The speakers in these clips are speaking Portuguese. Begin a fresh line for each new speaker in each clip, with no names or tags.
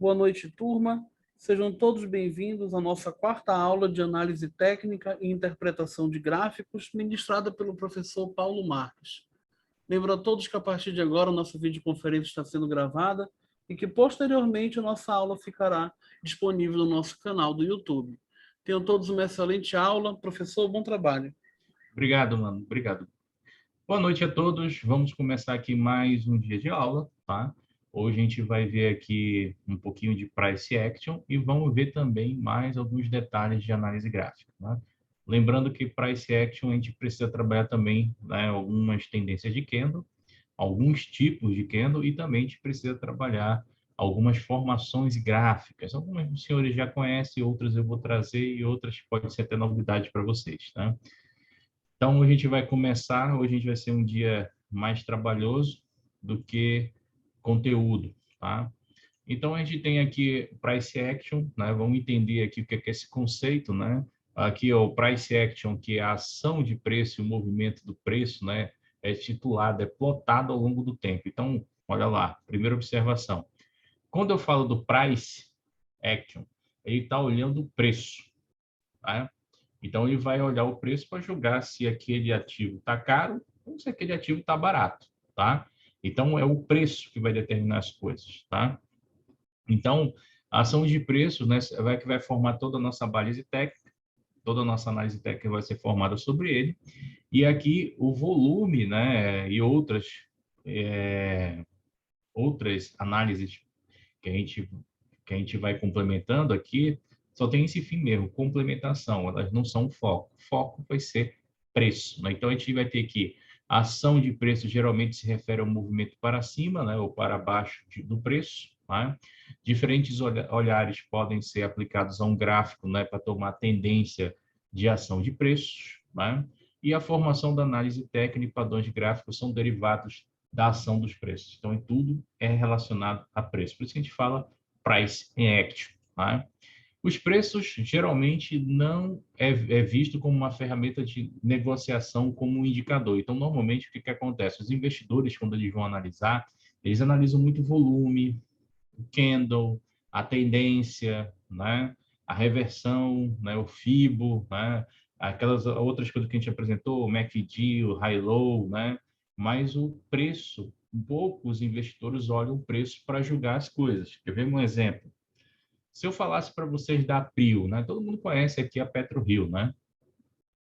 Boa noite, turma. Sejam todos bem-vindos à nossa quarta aula de análise técnica e interpretação de gráficos, ministrada pelo professor Paulo Marques. Lembro a todos que a partir de agora a nossa videoconferência está sendo gravada e que posteriormente a nossa aula ficará disponível no nosso canal do YouTube. Tenham todos uma excelente aula. Professor, bom trabalho.
Obrigado, mano. Obrigado. Boa noite a todos. Vamos começar aqui mais um dia de aula, tá? Hoje a gente vai ver aqui um pouquinho de Price Action e vamos ver também mais alguns detalhes de análise gráfica, né? Lembrando que Price Action a gente precisa trabalhar também, né, algumas tendências de candle, alguns tipos de candle e também a gente precisa trabalhar algumas formações gráficas. Algumas os senhores já conhecem, outras eu vou trazer e outras pode ser até novidade para vocês, tá? Então, a gente vai começar, hoje a gente vai ser um dia mais trabalhoso do que conteúdo, tá? Então, a gente tem aqui Price Action, né? Vamos entender aqui o que é esse conceito, né? Aqui, ó, o Price Action, que é a ação de preço e o movimento do preço, né? É titulado, é plotado ao longo do tempo. Então, olha lá, primeira observação. Quando eu falo do Price Action, ele está olhando o preço, tá? Então, ele vai olhar o preço para julgar se aquele ativo está caro ou se aquele ativo está barato, tá? Então, é o preço que vai determinar as coisas, tá? Então, a ação de preços, né, que vai formar toda a nossa baliza técnica, toda a nossa análise técnica vai ser formada sobre ele. E aqui, o volume, né, e outras análises que a gente vai complementando aqui, só tem esse fim mesmo, complementação, elas não são foco. Foco vai ser preço, né? Então, a gente vai ter que a ação de preço geralmente se refere ao movimento para cima, né, ou para baixo do preço, né? Diferentes olhares podem ser aplicados a um gráfico, né, para tomar tendência de ação de preços, né? E a formação da análise técnica e padrões gráficos são derivados da ação dos preços. Então, tudo é relacionado a preço. Por isso que a gente fala price in action, né? Os preços geralmente não é visto como uma ferramenta de negociação como um indicador. Então, normalmente, o que acontece? Os investidores, quando eles vão analisar, eles analisam muito o volume, o candle, a tendência, né? A reversão, né? O FIBO, né? Aquelas outras coisas que a gente apresentou, o MACD, o high-low, né? Mas o preço, poucos investidores olham o preço para julgar as coisas. Quer ver um exemplo? Se eu falasse para vocês da PRIO, né? Todo mundo conhece aqui a PetroRio, né?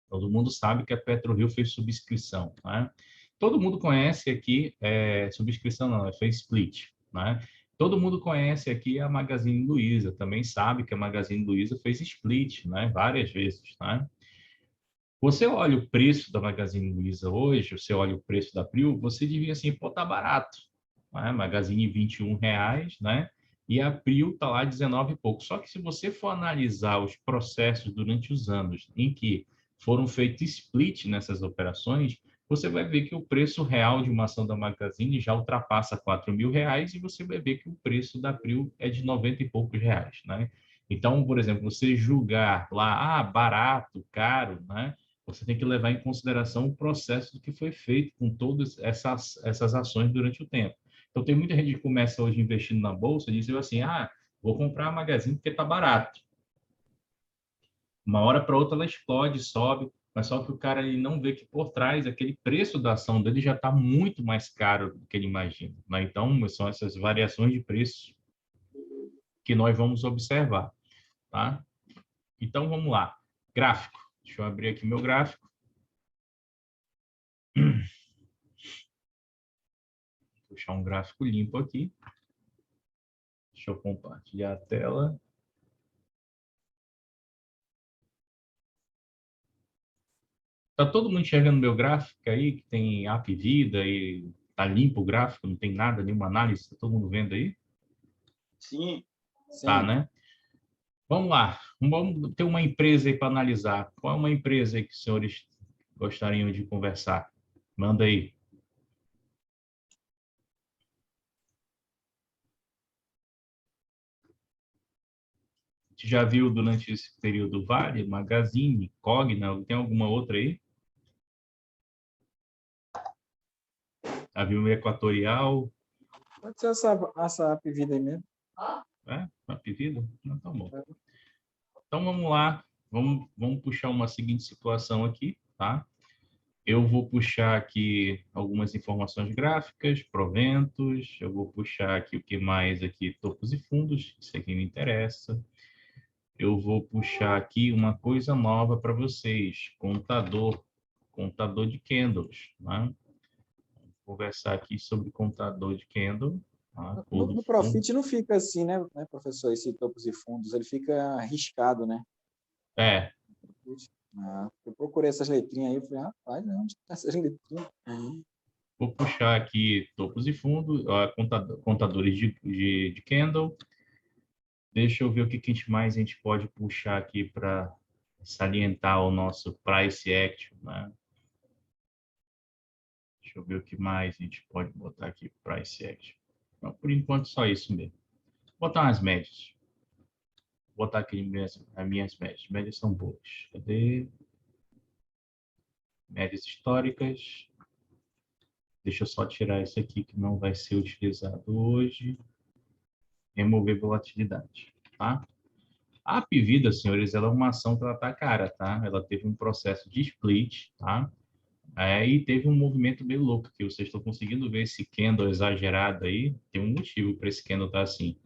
Todo mundo sabe que a PetroRio fez subscrição, né? Todo mundo conhece aqui, subscrição não, fez split, né? Todo mundo conhece aqui a Magazine Luiza, também sabe que a Magazine Luiza fez split, né? Várias vezes, né? Você olha o preço da Magazine Luiza hoje, você olha o preço da PRIO, você devia assim, pô, tá barato, né? Magazine R$ 21, né? E a PRIO tá lá 19 e pouco. Só que se você for analisar os processos durante os anos em que foram feitos split nessas operações, você vai ver que o preço real de uma ação da Magazine já ultrapassa R$ 4.000 e você vai ver que o preço da PRIO é de 90 e poucos reais, né? Então, por exemplo, você julgar lá, barato, caro, né? Você tem que levar em consideração o processo que foi feito com todas essas ações durante o tempo. Então, tem muita gente que começa hoje investindo na bolsa e diz assim, vou comprar a Magazine porque está barato. Uma hora para outra ela explode, sobe, mas só que o cara ele não vê que por trás aquele preço da ação dele já está muito mais caro do que ele imagina, né? Então, são essas variações de preço que nós vamos observar, tá? Então, vamos lá. Gráfico. Deixa eu abrir aqui meu gráfico. Puxar um gráfico limpo aqui. Deixa eu compartilhar a tela. Tá todo mundo enxergando meu gráfico aí, que tem app vida e tá limpo o gráfico, não tem nada, nenhuma análise, tá todo mundo vendo aí?
Sim,
Tá,
sim.
né? Vamos lá, vamos ter uma empresa aí para analisar. Qual é uma empresa aí que os senhores gostariam de conversar? Manda aí. A gente já viu durante esse período Vale, Magazine, Cogna, tem alguma outra aí? A Viu Equatorial.
Pode ser essa app vida aí mesmo.
É? Up Vida? Não, tá bom. Então, vamos lá. Vamos puxar uma seguinte situação aqui, tá? Eu vou puxar aqui algumas informações gráficas, proventos, eu vou puxar aqui o que mais aqui, topos e fundos, isso aqui me interessa. Eu vou puxar aqui uma coisa nova para vocês, contador de candles, né? Vou conversar aqui sobre contador de candle. Tá?
No Profit não fica assim, né, professor? Esse topos e fundos, ele fica arriscado, né?
É,
Eu procurei essas letrinhas aí, eu falei, rapaz, onde estão essas letrinhas?
vou puxar aqui topos e fundos, ó, contadores de candle. Deixa eu ver o que mais a gente pode puxar aqui para salientar o nosso price action, né? Deixa eu ver o que mais a gente pode botar aqui, price action. Então, por enquanto, só isso mesmo. Vou botar umas médias. Vou botar aqui as minhas médias. Médias são boas. Cadê? Médias históricas. Deixa eu só tirar isso aqui que não vai ser utilizado hoje. Remover volatilidade, tá? A Apvida, senhores, ela é uma ação que ela tá cara, tá? Ela teve um processo de split, tá? E teve um movimento meio louco, que vocês estão conseguindo ver esse candle exagerado aí. Tem um motivo para esse candle estar assim.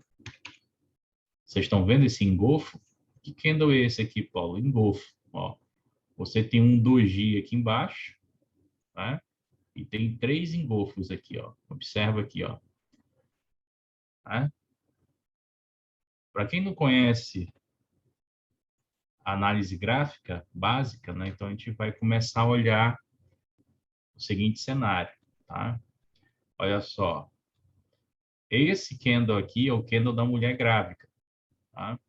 Vocês estão vendo esse engolfo? Que candle é esse aqui, Paulo? Engolfo. Ó, você tem um doji aqui embaixo, tá? E tem 3 engolfos aqui, ó. Observa aqui, ó. Tá? Para quem não conhece a análise gráfica básica, né? Então a gente vai começar a olhar o seguinte cenário, tá? Olha só. Esse candle aqui é o candle da mulher grávida, tá?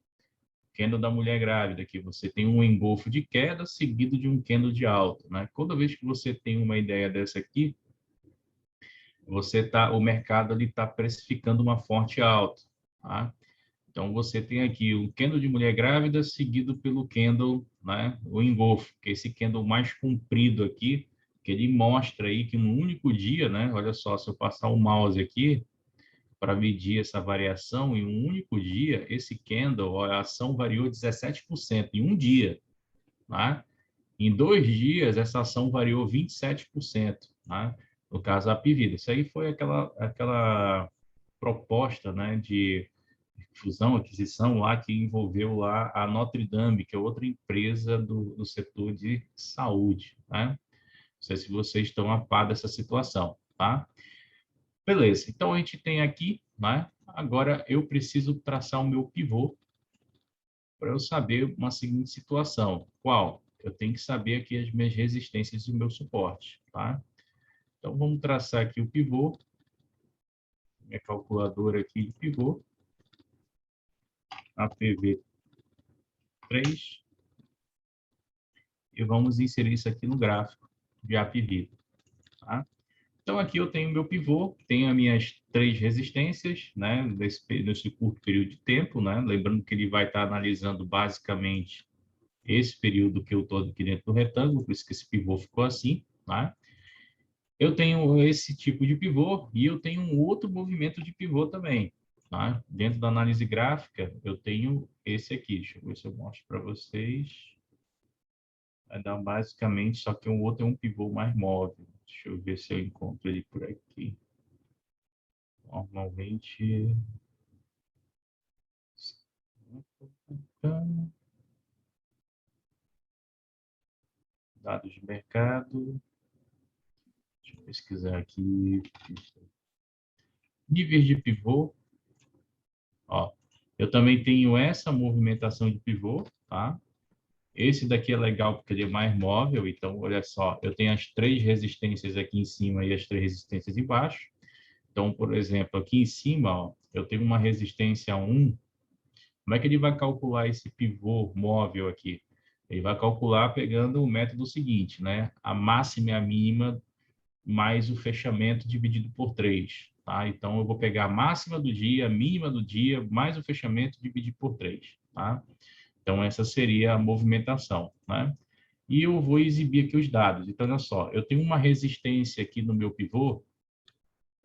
Candle da mulher grávida, que você tem um engolfo de queda seguido de um candle de alta, né? Toda vez que você tem uma ideia dessa aqui, o mercado ali está precificando uma forte alta, tá? Então você tem aqui o candle de mulher grávida seguido pelo candle, né? O engolfo, que é esse candle mais comprido aqui, que ele mostra aí que no único dia, né? Olha só, se eu passar o mouse aqui para medir essa variação, em um único dia, esse candle, a ação variou 17% em um dia, né? Em 2 dias, essa ação variou 27%, né? No caso, a Apvida. Isso aí foi aquela proposta, né, de fusão, aquisição lá que envolveu lá a Notre Dame, que é outra empresa do setor de saúde, né? Não sei se vocês estão a par dessa situação, tá? Beleza, então a gente tem aqui, né? Agora eu preciso traçar o meu pivô para eu saber uma seguinte situação. Qual? Eu tenho que saber aqui as minhas resistências e o meu suporte, tá? Então vamos traçar aqui o pivô, minha calculadora aqui de pivô, APV 3, e vamos inserir isso aqui no gráfico de Apvida, tá? Então, aqui eu tenho meu pivô, tenho as minhas 3 resistências, né, nesse curto período de tempo, né? Lembrando que ele vai estar analisando basicamente esse período que eu estou aqui dentro do retângulo, por isso que esse pivô ficou assim, tá? Eu tenho esse tipo de pivô e eu tenho um outro movimento de pivô também, tá? Dentro da análise gráfica, eu tenho esse aqui, deixa eu ver se eu mostro para vocês. Vai dar basicamente, só que o outro é um pivô mais móvel. Deixa eu ver se eu encontro ele por aqui. Normalmente... Dados de mercado. Deixa eu pesquisar aqui. Níveis de pivô. Ó, eu também tenho essa movimentação de pivô, tá? Esse daqui é legal porque ele é mais móvel, então, olha só, eu tenho as 3 resistências aqui em cima e as 3 resistências embaixo. Então, por exemplo, aqui em cima, ó, eu tenho uma resistência 1. Como é que ele vai calcular esse pivô móvel aqui? Ele vai calcular pegando o método seguinte, né? A máxima e a mínima mais o fechamento dividido por 3. Tá? Então, eu vou pegar a máxima do dia, a mínima do dia, mais o fechamento dividido por 3. Tá? Então, essa seria a movimentação, né? E eu vou exibir aqui os dados. Então, olha só, eu tenho uma resistência aqui no meu pivô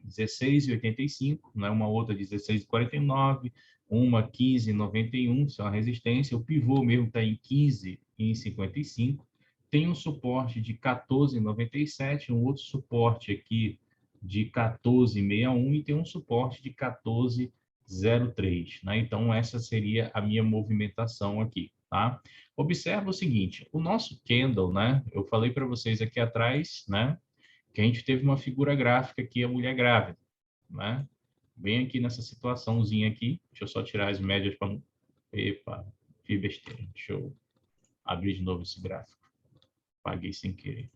16,85, né? Uma outra 16,49, uma 15,91, isso é uma resistência. O pivô mesmo está em 15,55. Tem um suporte de 14,97, um outro suporte aqui de 14,61 e tem um suporte de 14,03, né? Então, essa seria a minha movimentação aqui, tá? Observa o seguinte, o nosso candle, né? Eu falei para vocês aqui atrás, né? Que a gente teve uma figura gráfica aqui, a mulher grávida, né? Bem aqui nessa situaçãozinha aqui. Deixa eu só tirar as médias para não... Epa, fiz besteira. Deixa eu abrir de novo esse gráfico. Paguei sem querer.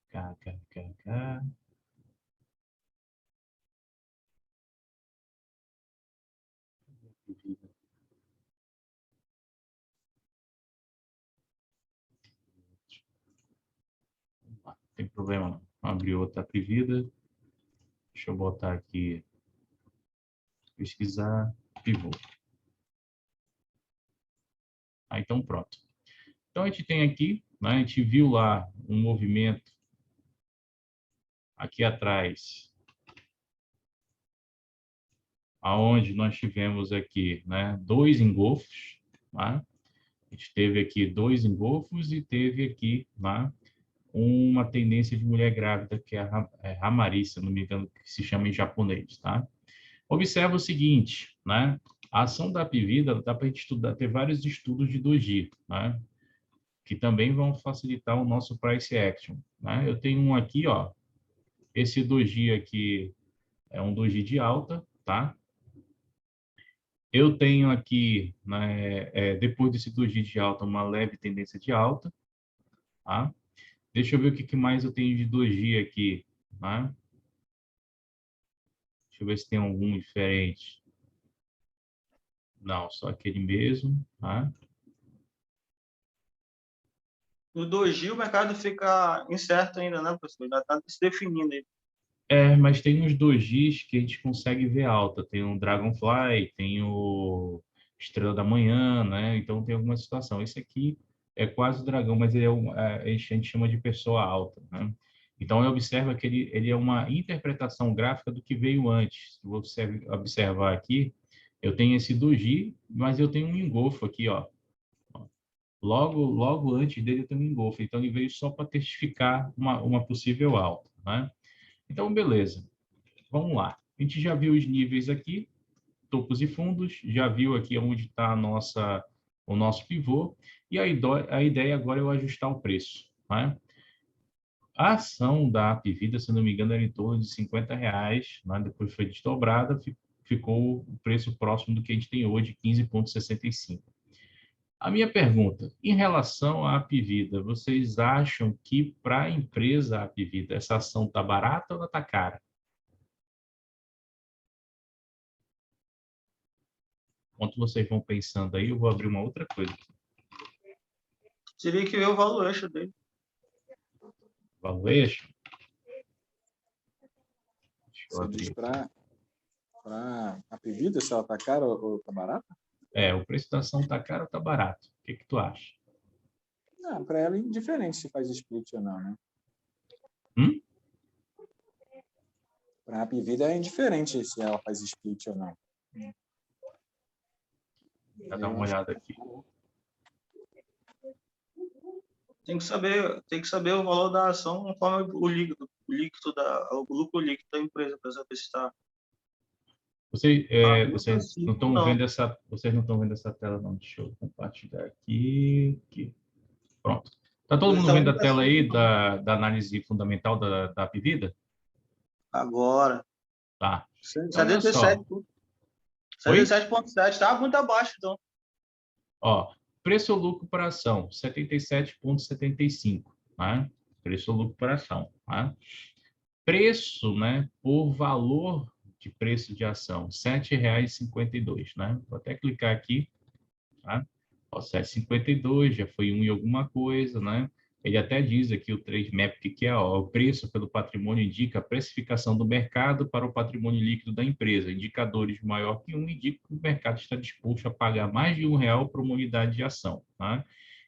KKKK. Não tem problema não. Abri outra privida. Deixa eu botar aqui. Pesquisar pivô. Então pronto. Então a gente tem aqui, né, a gente viu lá um movimento aqui atrás, aonde nós tivemos aqui, né, dois engolfos, tá? A gente teve aqui dois engolfos e teve aqui, né, uma tendência de mulher grávida, que é a Hamari, se não me engano, que se chama em japonês, tá? Observa o seguinte, né? A ação da Apivida, dá para a gente estudar, ter vários estudos de doji, né? Que também vão facilitar o nosso price action, né? Eu tenho um aqui, ó. Esse doji aqui é um doji de alta, tá? Eu tenho aqui, né, depois desse doji de alta, uma leve tendência de alta, tá? Deixa eu ver o que mais eu tenho de doji aqui, tá? Deixa eu ver se tem algum diferente. Não, só aquele mesmo, tá?
No doji o mercado fica incerto ainda, né, professor? Já está se definindo aí.
Mas tem uns dojis que a gente consegue ver alta. Tem o Dragonfly, tem o Estrela da Manhã, né? Então tem alguma situação. Esse aqui é quase o dragão, mas ele a gente chama de pessoa alta, né? Então observa que ele é uma interpretação gráfica do que veio antes. Se você observar aqui, eu tenho esse doji, mas eu tenho um engolfo aqui, ó. Logo antes dele eu tenho um engolfo. Então ele veio só para testificar uma possível alta, né? Então, beleza. Vamos lá. A gente já viu os níveis aqui, topos e fundos, já viu aqui onde está o nosso pivô, e a ideia agora é eu ajustar o preço, né? A ação da Apivida, se não me engano, era em torno de R$50, né? Depois foi desdobrada, ficou o preço próximo do que a gente tem hoje, 15,65. A minha pergunta, em relação à Apivida, vocês acham que para a empresa Apivida, essa ação está barata ou está cara? Enquanto vocês vão pensando aí, eu vou abrir uma outra coisa.
Teria que ver o valuation dele.
Valuation? Deixa eu
Você
abrir
diz
aqui.
para a Apivida, se ela está cara ou está barata?
O preço da ação está caro ou está barato? O que tu acha?
Não, para ela é indiferente se faz split ou não, né? Para a Apivida é indiferente se ela faz split ou não.
Vou dar uma olhada aqui.
Tem que saber o valor da ação conforme o lucro líquido da empresa, para saber se está.
Vocês
Assim,
não estão
não.
vendo essa tela, não. Deixa eu compartilhar aqui. Pronto. Está todo mundo vendo a tela aí da análise fundamental da Apivida?
Agora.
Tá. Então, olha
77.
só.
77,7. Está muito abaixo, então.
Ó, preço ou lucro por ação, 77,75, né? Preço ou lucro por ação, tá? Preço, né, por valor de preço de ação, R$ 7,52, né? Vou até clicar aqui, tá? Ó, 7,52, já foi 1 e alguma coisa, né? Ele até diz aqui o Trade Map que é ó, o preço pelo patrimônio indica a precificação do mercado para o patrimônio líquido da empresa. Indicadores maior que um indicam que o mercado está disposto a pagar mais de R$ 1 por uma unidade de ação. Tá?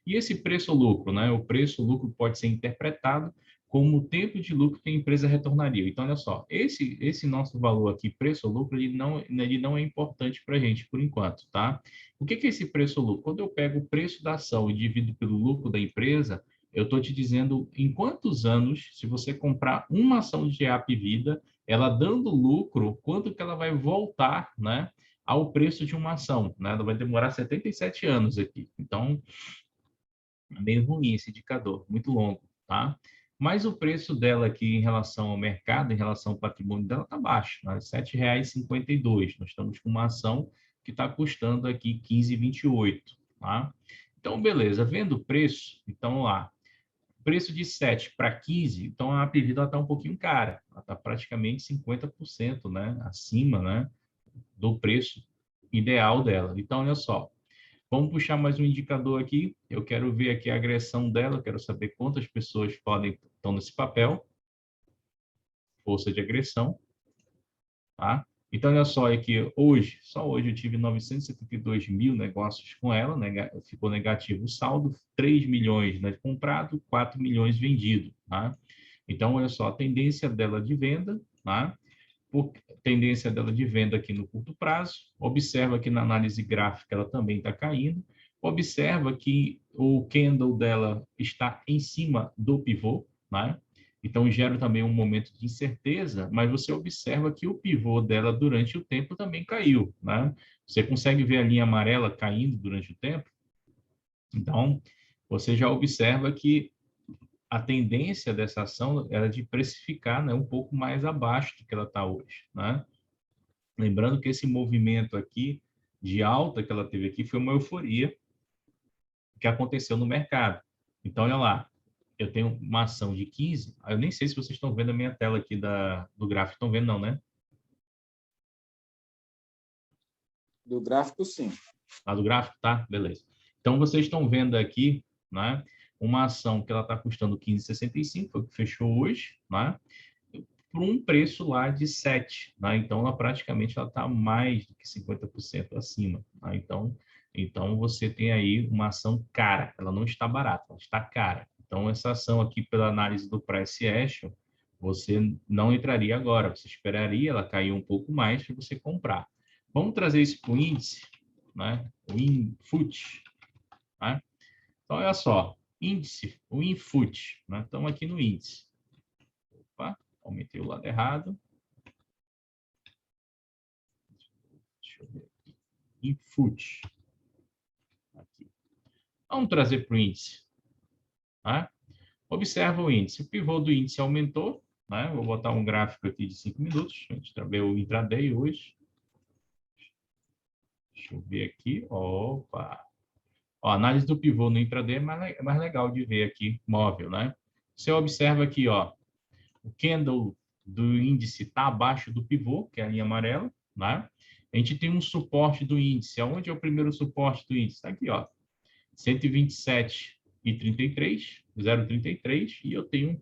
E esse preço-lucro, né? O preço-lucro pode ser interpretado como o tempo de lucro que a empresa retornaria. Então, olha só, esse nosso valor aqui, preço-lucro, ele não é importante para a gente por enquanto, tá? O que é esse preço-lucro? Quando eu pego o preço da ação e divido pelo lucro da empresa, eu estou te dizendo em quantos anos, se você comprar uma ação de GAP Vida, ela dando lucro, quanto que ela vai voltar, né, ao preço de uma ação, né? Ela vai demorar 77 anos aqui. Então, é meio ruim esse indicador, muito longo, tá? Mas o preço dela aqui em relação ao mercado, em relação ao patrimônio dela, está baixo, né? R$ 7,52. Nós estamos com uma ação que está custando aqui R$ 15,28, tá? Então, beleza, vendo o preço, então lá, preço de 7 para 15, então a pedida está um pouquinho cara, ela está praticamente 50%, né, acima, né, do preço ideal dela. Então, olha só, vamos puxar mais um indicador aqui, eu quero ver aqui a agressão dela, quero saber quantas pessoas estão nesse papel, força de agressão, tá? Então, olha só aqui, só hoje eu tive 972 mil negócios com ela, ficou negativo o saldo, 3 milhões, né, comprado, 4 milhões vendido, tá? Então, olha só, a tendência dela de venda, tá? Tendência dela de venda aqui no curto prazo, observa que na análise gráfica ela também está caindo, observa que o candle dela está em cima do pivô, né? Então, gera também um momento de incerteza, mas você observa que o pivô dela durante o tempo também caiu, né? Você consegue ver a linha amarela caindo durante o tempo? Então, você já observa que a tendência dessa ação era de precificar, né, um pouco mais abaixo do que ela está hoje, né? Lembrando que esse movimento aqui de alta que ela teve aqui foi uma euforia que aconteceu no mercado. Então, olha lá, eu tenho uma ação de 15, eu nem sei se vocês estão vendo a minha tela aqui do gráfico, estão vendo não, né?
Do gráfico, sim.
Do gráfico, tá? Beleza. Então, vocês estão vendo aqui, né, uma ação que ela está custando 15,65, foi o que fechou hoje, né? Por um preço lá de 7, né? Então, ela praticamente está mais do que 50% acima, né? Então, você tem aí uma ação cara, ela não está barata, ela está cara. Então, essa ação aqui, pela análise do Price Action, você não entraria agora, você esperaria ela cair um pouco mais para você comprar. Vamos trazer isso para o índice, né? O INFUT, né? Então, olha só, índice, o INFUT, né? Estamos aqui no índice. Opa, aumentei o lado errado. Deixa eu ver aqui. INFUT. Aqui. Vamos trazer para o índice. Tá? Observa o índice. O pivô do índice aumentou. Né? Vou botar um gráfico aqui de 5 minutos. A gente trabalha o intraday hoje. Deixa eu ver aqui. Opa! Ó, a análise do pivô no intraday é mais legal de ver aqui, móvel, né? Você observa aqui, ó, o candle do índice está abaixo do pivô, que é a linha amarela, né? A gente tem um suporte do índice. Aonde é o primeiro suporte do índice? Está aqui, ó, 127,33, 0,33, e eu tenho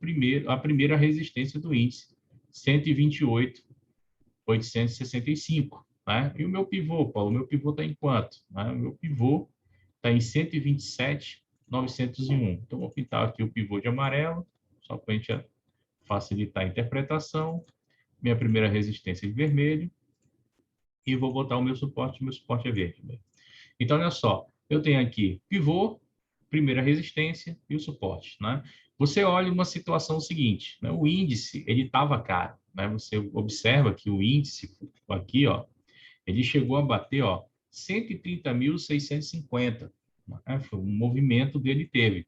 a primeira resistência do índice, 128,865, né? E o meu pivô, Paulo, o meu pivô está em quanto? Né? O meu pivô está em 127,901. Então, vou pintar aqui o pivô de amarelo, só para a gente facilitar a interpretação. Minha primeira resistência de vermelho. E vou botar o meu suporte é verde. Então, olha só, eu tenho aqui pivô, primeira resistência e o suporte, né? Você olha uma situação seguinte, né? O índice, ele estava caro, né? Você observa que o índice aqui, ó, ele chegou a bater, ó, 130.650, né? Foi um movimento dele teve.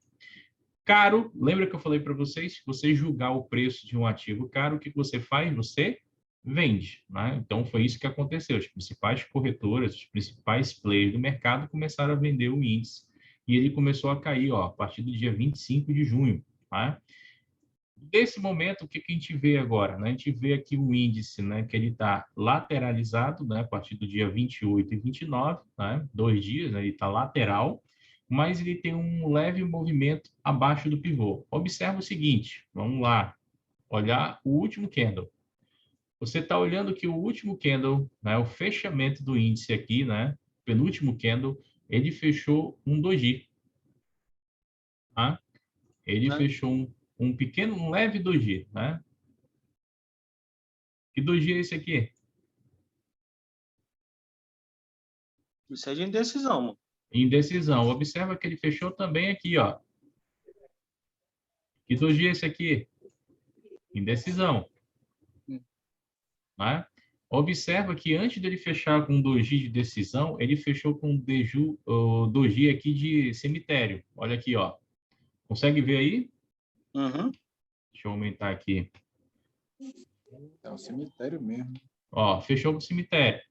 Caro, lembra que eu falei para vocês? Se você julgar o preço de um ativo caro, o que você faz? Você vende, né? Então, foi isso que aconteceu. As principais corretoras, os principais players do mercado começaram a vender o índice. E ele começou a cair, ó, a partir do dia 25 de junho. Tá? Nesse momento, o que a gente vê agora? Né? A gente vê aqui o índice, né, que ele está lateralizado, né, a partir do dia 28 e 29, né, 2 dias, né, ele está lateral. mas ele tem um leve movimento abaixo do pivô. Observa o seguinte, vamos lá, olhar o último candle. Você está olhando que o último candle, né, o fechamento do índice aqui, né, penúltimo candle, ele fechou um doji. Tá? Ele fechou um pequeno, um leve doji. Né? Que doji é esse aqui?
Isso é de indecisão, mano.
Indecisão. Observa que ele fechou também aqui, ó. Que doji é esse aqui? Indecisão. Né? Observa que antes dele fechar com um doji de decisão, ele fechou com o doji aqui de cemitério. Olha aqui, ó. Consegue ver aí?
Uhum.
Deixa eu aumentar aqui.
É um cemitério mesmo.
Ó, fechou com o cemitério.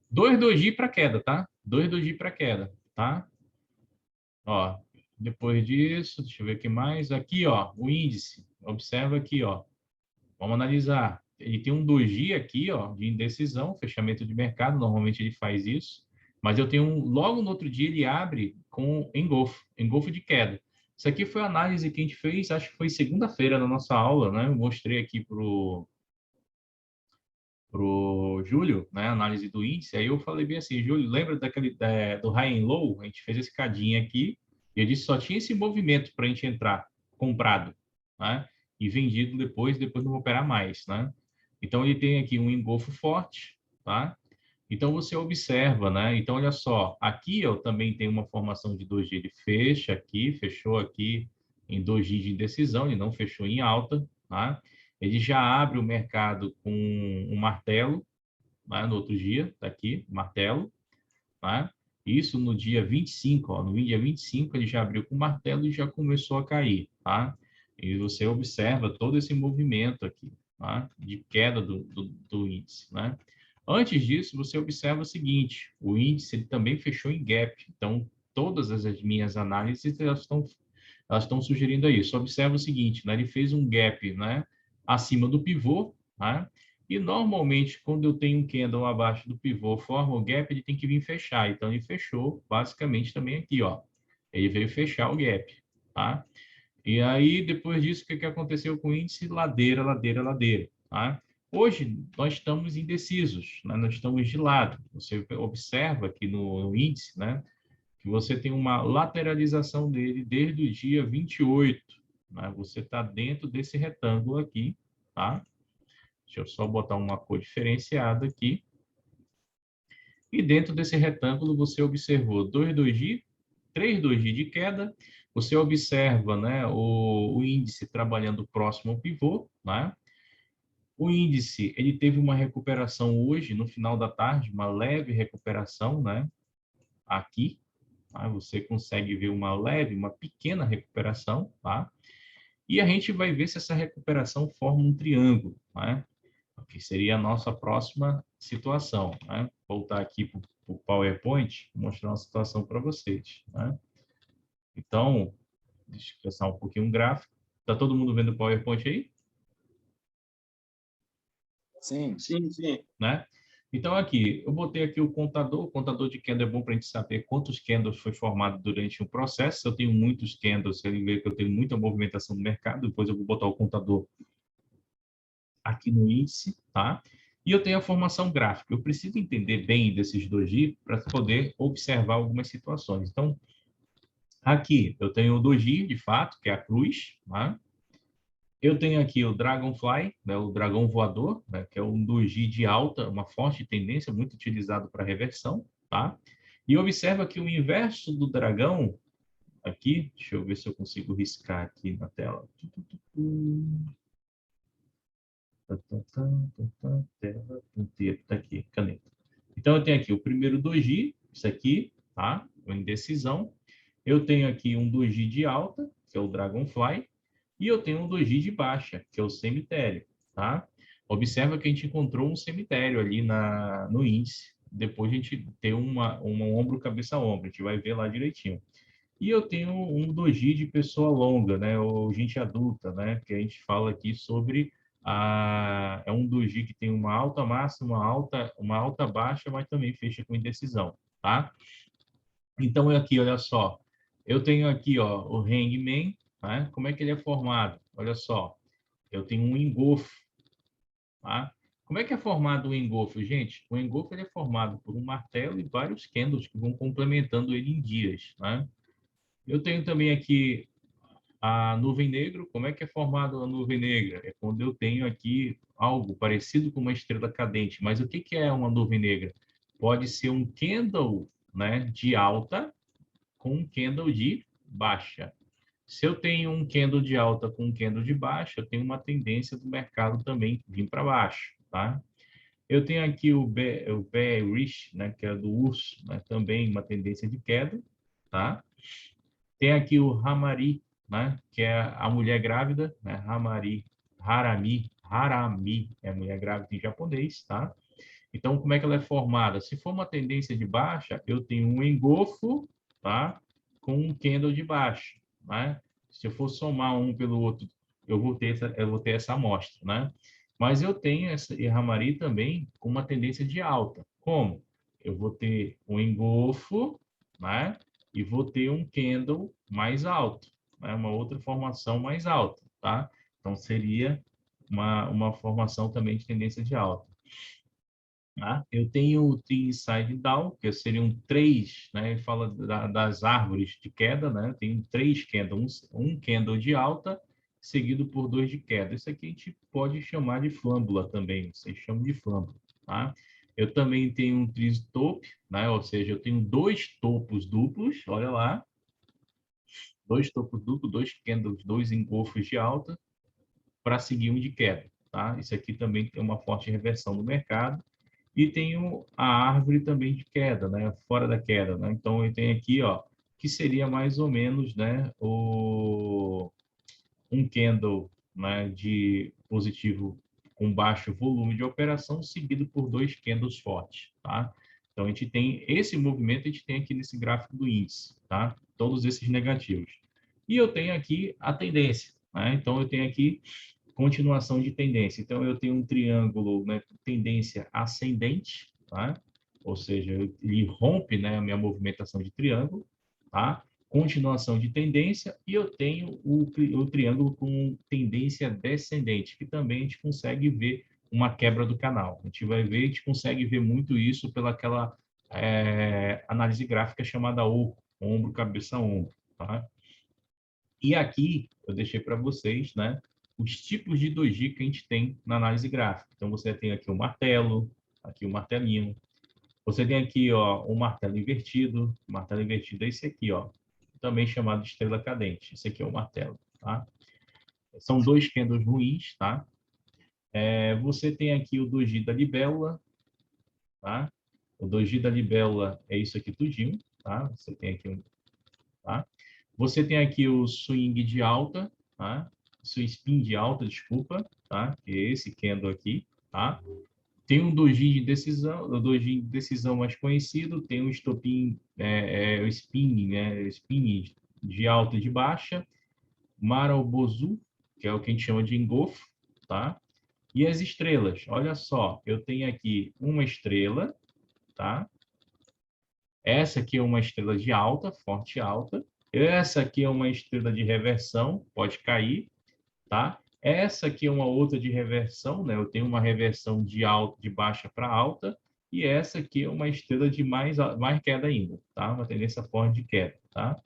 2 doji para queda, tá? 2 doji para queda, tá? Ó, depois disso, deixa eu ver o que mais. Aqui, ó, o índice. Observa aqui, ó. Vamos analisar. Ele tem um doji aqui, ó, de indecisão, fechamento de mercado. Normalmente ele faz isso. Mas eu tenho logo no outro dia ele abre com engolfo de queda. Isso aqui foi a análise que a gente fez, acho que foi segunda-feira na nossa aula, né? Eu mostrei aqui pro Júlio, né, análise do índice, aí eu falei bem assim, Júlio, lembra do high and low? A gente fez esse cadinho aqui, e eu disse só tinha esse movimento para a gente entrar, comprado, né, e vendido depois não vou operar mais, né. Então, ele tem aqui um engolfo forte, tá? Então, você observa, né, então, olha só, aqui eu também tenho uma formação de doji, ele fecha aqui, fechou aqui em doji de indecisão, ele não fechou em alta, tá? Ele já abre o mercado com um martelo, né, no outro dia, tá aqui, martelo, tá? Isso no dia 25, ó, no dia 25 ele já abriu com martelo e já começou a cair, tá? E você observa todo esse movimento aqui, tá? De queda do índice, né? Antes disso, você observa o seguinte, o índice ele também fechou em gap, então todas as minhas análises elas estão sugerindo isso. Observa o seguinte, né? Ele fez um gap, né, acima do pivô, né? E normalmente quando eu tenho um candle abaixo do pivô, forma o gap, ele tem que vir fechar. Então ele fechou basicamente também aqui, ó. Ele veio fechar o gap, tá? E aí depois disso o que aconteceu com o índice? Ladeira, ladeira, ladeira, tá? Hoje nós estamos indecisos, né? Nós estamos de lado. Você observa aqui no índice, né, que você tem uma lateralização dele desde o dia 28. Né? Você está dentro desse retângulo aqui, tá? Deixa eu só botar uma cor diferenciada aqui. E dentro desse retângulo você observou 2 doji, 3 doji de queda. Você observa, né, o índice trabalhando próximo ao pivô, né? O índice, ele teve uma recuperação hoje, no final da tarde, uma leve recuperação, né? Aqui, tá? Você consegue ver uma pequena recuperação, tá? E a gente vai ver se essa recuperação forma um triângulo, né? Que seria a nossa próxima situação, né? Voltar aqui para o PowerPoint, mostrar uma situação para vocês, né? Então, deixa eu passar um pouquinho um gráfico. Está todo mundo vendo o PowerPoint aí?
Sim.
Sim, sim.
Né? Então, aqui, eu botei aqui o contador de candle é bom para a gente saber quantos candles foi formado durante o processo. Se eu tenho muitos candles, ele vê que eu tenho muita movimentação no mercado, depois eu vou botar o contador aqui no índice, tá? E eu tenho a formação gráfica. Eu preciso entender bem desses doji para poder observar algumas situações. Então, aqui eu tenho o doji, de fato, que é a cruz, tá? Eu tenho aqui o Dragonfly, né, o dragão voador, né, que é um doji de alta, uma forte tendência, muito utilizado para reversão, tá? E observa que o inverso do dragão, aqui, deixa eu ver se eu consigo riscar aqui na tela. Tela, ponteiro, tá aqui, caneta. Então, eu tenho aqui o primeiro doji, isso aqui, tá? Uma indecisão. Eu tenho aqui um doji de alta, que é o Dragonfly, e eu tenho um doji de baixa, que é o cemitério, tá? Observa que a gente encontrou um cemitério ali no índice. Depois a gente tem um ombro, cabeça, ombro. A gente vai ver lá direitinho. E eu tenho um doji de pessoa longa, né? Ou gente adulta, né? Que a gente fala aqui sobre é um doji que tem uma alta máxima, uma alta baixa, mas também fecha com indecisão, tá? Então, aqui, olha só. Eu tenho aqui, ó, o hangman, né? Como é que ele é formado? Olha só, eu tenho um engolfo, tá? Como é que é formado o engolfo, gente? O engolfo ele é formado por um martelo e vários candles que vão complementando ele em dias, né? Eu tenho também aqui a nuvem negra. Como é que é formada a nuvem negra? É quando eu tenho aqui algo parecido com uma estrela cadente. Mas o que que é uma nuvem negra? Pode ser um candle, né, de alta com um candle de baixa. Se eu tenho um candle de alta com um candle de baixa, eu tenho uma tendência do mercado também vir para baixo, tá? Eu tenho aqui o bearish, né, que é do urso, né, também uma tendência de queda, tá? Tem aqui o Hamari, né, que é a mulher grávida, né, Harami é a mulher grávida em japonês, tá? Então, como é que ela é formada? Se for uma tendência de baixa, eu tenho um engolfo, tá, com um candle de baixa, né? Se eu for somar um pelo outro, eu vou ter essa amostra, né? Mas eu tenho essa Hamari também com uma tendência de alta. Como? Eu vou ter um engolfo, né? E vou ter um candle mais alto, né? Uma outra formação mais alta, tá? Então, seria uma formação também de tendência de alta. Tá? Eu tenho o Tree Side Down, que seriam três, né? Ele fala das árvores de queda, né? Tem três candles, um candle de alta, seguido por dois de queda. Isso aqui a gente pode chamar de flâmbula também, vocês chamam de flâmbula, tá? Eu também tenho um Tree Top, né? Ou seja, eu tenho dois topos duplos, olha lá, dois topos duplos, dois candles, dois engolfos de alta, para seguir um de queda, tá? Isso aqui também tem uma forte reversão no mercado. E tenho a árvore também de queda, né? Fora da queda, né? Então, eu tenho aqui, ó, que seria mais ou menos, né? Um candle, né? De positivo com baixo volume de operação, seguido por dois candles fortes, tá? Então, a gente tem esse movimento, a gente tem aqui nesse gráfico do índice, tá? Todos esses negativos. E eu tenho aqui a tendência, né? Então, eu tenho aqui continuação de tendência. Então, eu tenho um triângulo, né, tendência ascendente, tá? Ou seja, ele rompe, né, a minha movimentação de triângulo, tá? Continuação de tendência, e eu tenho o triângulo com tendência descendente, que também a gente consegue ver uma quebra do canal. A gente vai ver, a gente consegue ver muito isso pelaquela análise gráfica chamada ombro, cabeça, ombro, tá? E aqui eu deixei para vocês, né, os tipos de doji que a gente tem na análise gráfica. Então, você tem aqui o martelo, aqui o martelinho. Você tem aqui, ó, o martelo invertido. O martelo invertido é esse aqui, ó, também chamado de estrela cadente. Esse aqui é o martelo, tá? São dois candles ruins, tá? Você tem aqui o doji da libélula, tá? O doji da libélula é isso aqui tudinho, tá? Você tem aqui tá? Você tem aqui o swing de alta, tá? Seu spin de alta, desculpa, tá? Que é esse candle aqui, tá? Tem um doji de decisão, o doji de decisão mais conhecido, tem o stopin, o spin, né? O spin de alta e de baixa, Marubozu, que é o que a gente chama de engolfo, tá? E as estrelas, olha só, eu tenho aqui uma estrela, tá? Essa aqui é uma estrela de alta, forte alta. Essa aqui é uma estrela de reversão, pode cair, tá? Essa aqui é uma outra de reversão, né? Eu tenho uma reversão de alta, de baixa para alta, e essa aqui é uma estrela de mais queda ainda, tá? Uma tendência forte de queda, tá?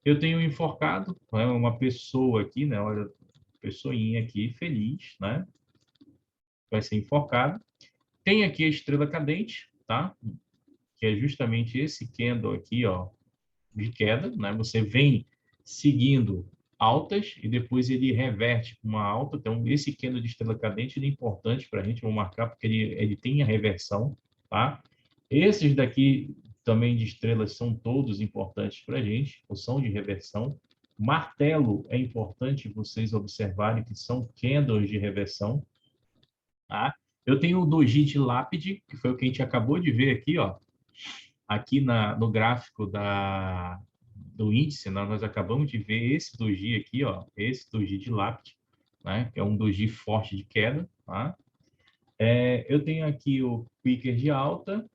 Eu tenho um enforcado, né? Uma pessoa aqui, né? Olha, pessoinha aqui feliz, né? Vai ser enforcado. Tem aqui a estrela cadente, tá? Que é justamente esse candle aqui, ó, de queda, né? Você vem seguindo altas e depois ele reverte uma alta. Então, esse candle de estrela cadente é importante para a gente, vou marcar porque ele tem a reversão, tá? Esses daqui também de estrelas são todos importantes para a gente, ou são de reversão. Martelo é importante vocês observarem que são candles de reversão, tá? Eu tenho o doji de lápide, que foi o que a gente acabou de ver aqui, ó. Aqui no gráfico do índice, nós acabamos de ver esse doji aqui, ó, esse doji de lápide, né, que é um doji forte de queda, tá? Eu tenho aqui o picker de alta,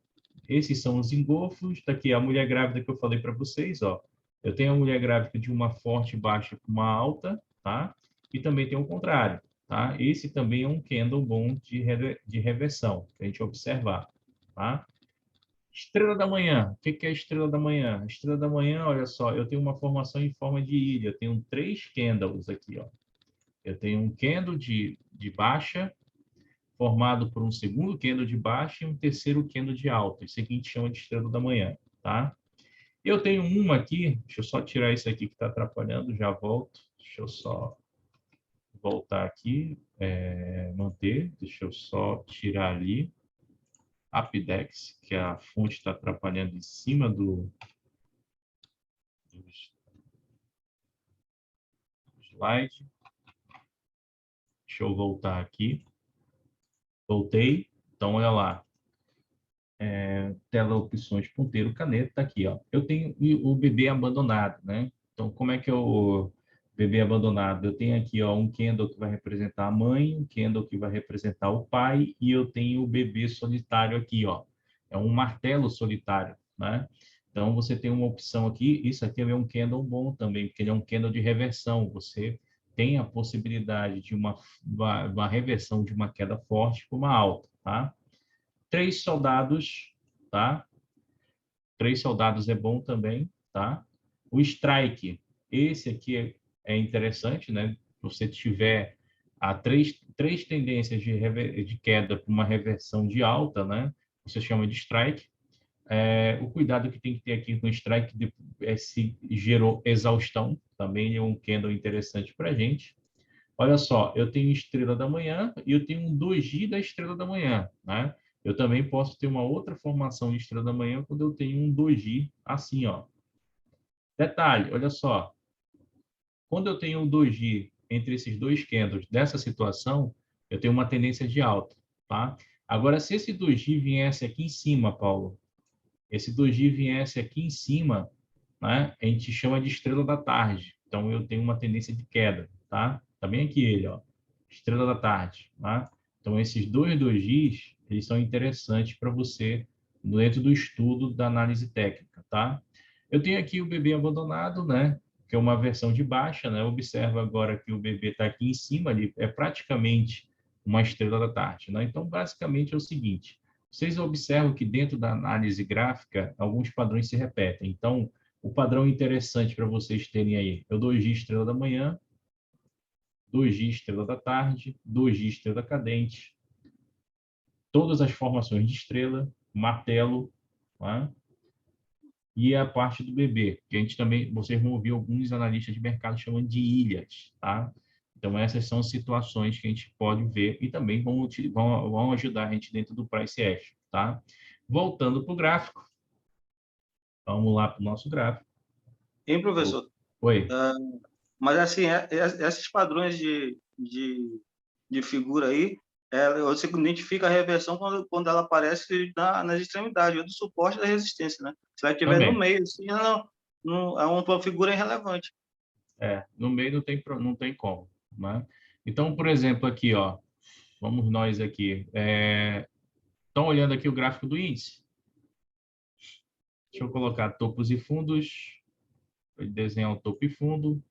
esses são os engolfos, daqui a mulher grávida que eu falei para vocês, ó, Eu tenho a mulher grávida de uma forte baixa para uma alta, tá? E também tem o contrário, tá? Esse também é um candle bom de reversão, para a gente observar, tá? Estrela da manhã. O que é a estrela da manhã? Estrela da manhã, olha só, eu tenho uma formação em forma de ilha. Eu tenho 3 candles aqui, ó. Eu tenho um candle de baixa, formado por um segundo candle de baixa e um terceiro candle de alta. Isso aqui a gente chama de estrela da manhã, tá? Eu tenho uma aqui, deixa eu só tirar isso aqui que está atrapalhando, já volto. Deixa eu só voltar aqui, manter, deixa eu só tirar ali. Apidex, que a fonte está atrapalhando em cima do slide. Deixa eu voltar aqui. Voltei. Então, olha lá. Tela opções, ponteiro, caneta, tá aqui, ó. Eu tenho o bebê abandonado, né? Então, como é que é o bebê abandonado? Eu tenho aqui, ó, um candle que vai representar a mãe, um candle que vai representar o pai, e eu tenho o bebê solitário aqui, ó. É um martelo solitário, né? Então, você tem uma opção aqui, isso aqui é um candle bom também, porque ele é um candle de reversão. Você tem a possibilidade de uma reversão de uma queda forte para uma alta, tá? 3 soldados, tá? 3 soldados é bom também, tá? O strike, esse aqui é interessante, né? Se você tiver três tendências de queda para uma reversão de alta, né? Você chama de strike. O cuidado que tem que ter aqui com o strike é se gerou exaustão, também é um candle interessante para a gente. Olha só, eu tenho estrela da manhã e eu tenho um doji da estrela da manhã, né? Eu também posso ter uma outra formação de estrela da manhã quando eu tenho um doji assim, ó. Detalhe, olha só. Quando eu tenho um doji entre esses dois candles dessa situação, eu tenho uma tendência de alta, tá? Agora, se esse doji viesse aqui em cima, Paulo, esse doji viesse aqui em cima, né? A gente chama de estrela da tarde. Então, eu tenho uma tendência de queda, tá? Tá bem aqui ele, ó. Estrela da tarde, tá? Então, esses dois dojis, eles são interessantes para você dentro do estudo da análise técnica, tá? Eu tenho aqui o bebê abandonado, né? Que é uma versão de baixa, né? Observa agora que o bebê está aqui em cima, ali é praticamente uma estrela da tarde, né? Então, basicamente é o seguinte, vocês observam que dentro da análise gráfica, alguns padrões se repetem. Então, o padrão interessante para vocês terem aí é o 2G estrela da manhã, 2G estrela da tarde, 2G estrela cadente, todas as formações de estrela, martelo, tá? E a parte do bebê, que a gente também, vocês vão ouvir alguns analistas de mercado chamando de ilhas, tá? Então, essas são situações que a gente pode ver e também vão ajudar a gente dentro do price action, tá? Voltando para o gráfico, vamos lá para o nosso gráfico.
Hein, professor?
Oi.
Mas, assim, esses padrões de figura aí, você identifica a reversão quando ela aparece nas extremidades, ou do suporte da resistência, né? Se ela estiver no
Também.
meio, assim, não, é uma figura irrelevante.
No meio não tem como, né? Então, por exemplo, aqui, ó, vamos nós aqui. Estão olhando aqui o gráfico do índice? Deixa eu colocar topos e fundos. Vou desenhar o topo e fundo.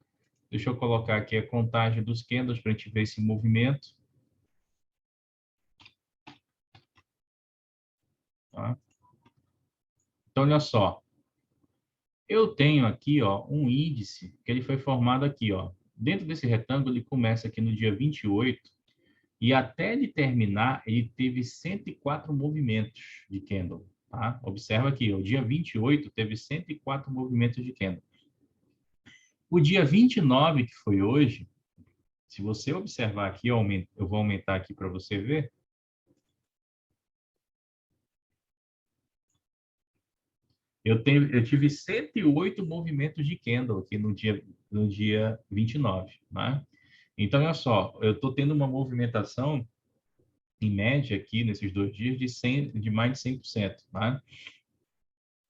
Deixa eu colocar aqui a contagem dos candles para a gente ver esse movimento. Tá? Então, olha só. Eu tenho aqui, ó, um índice que ele foi formado aqui, ó. Dentro desse retângulo, ele começa aqui no dia 28 e até ele terminar, ele teve 104 movimentos de candle. Tá? Observa aqui, o dia 28 teve 104 movimentos de candle. O dia 29, que foi hoje, se você observar aqui, eu vou aumentar aqui para você ver. Eu tive 108 movimentos de candle aqui no dia 29. Né? Então, olha só, eu estou tendo uma movimentação, em média, aqui, nesses 2 dias, de mais de 100%. Tá?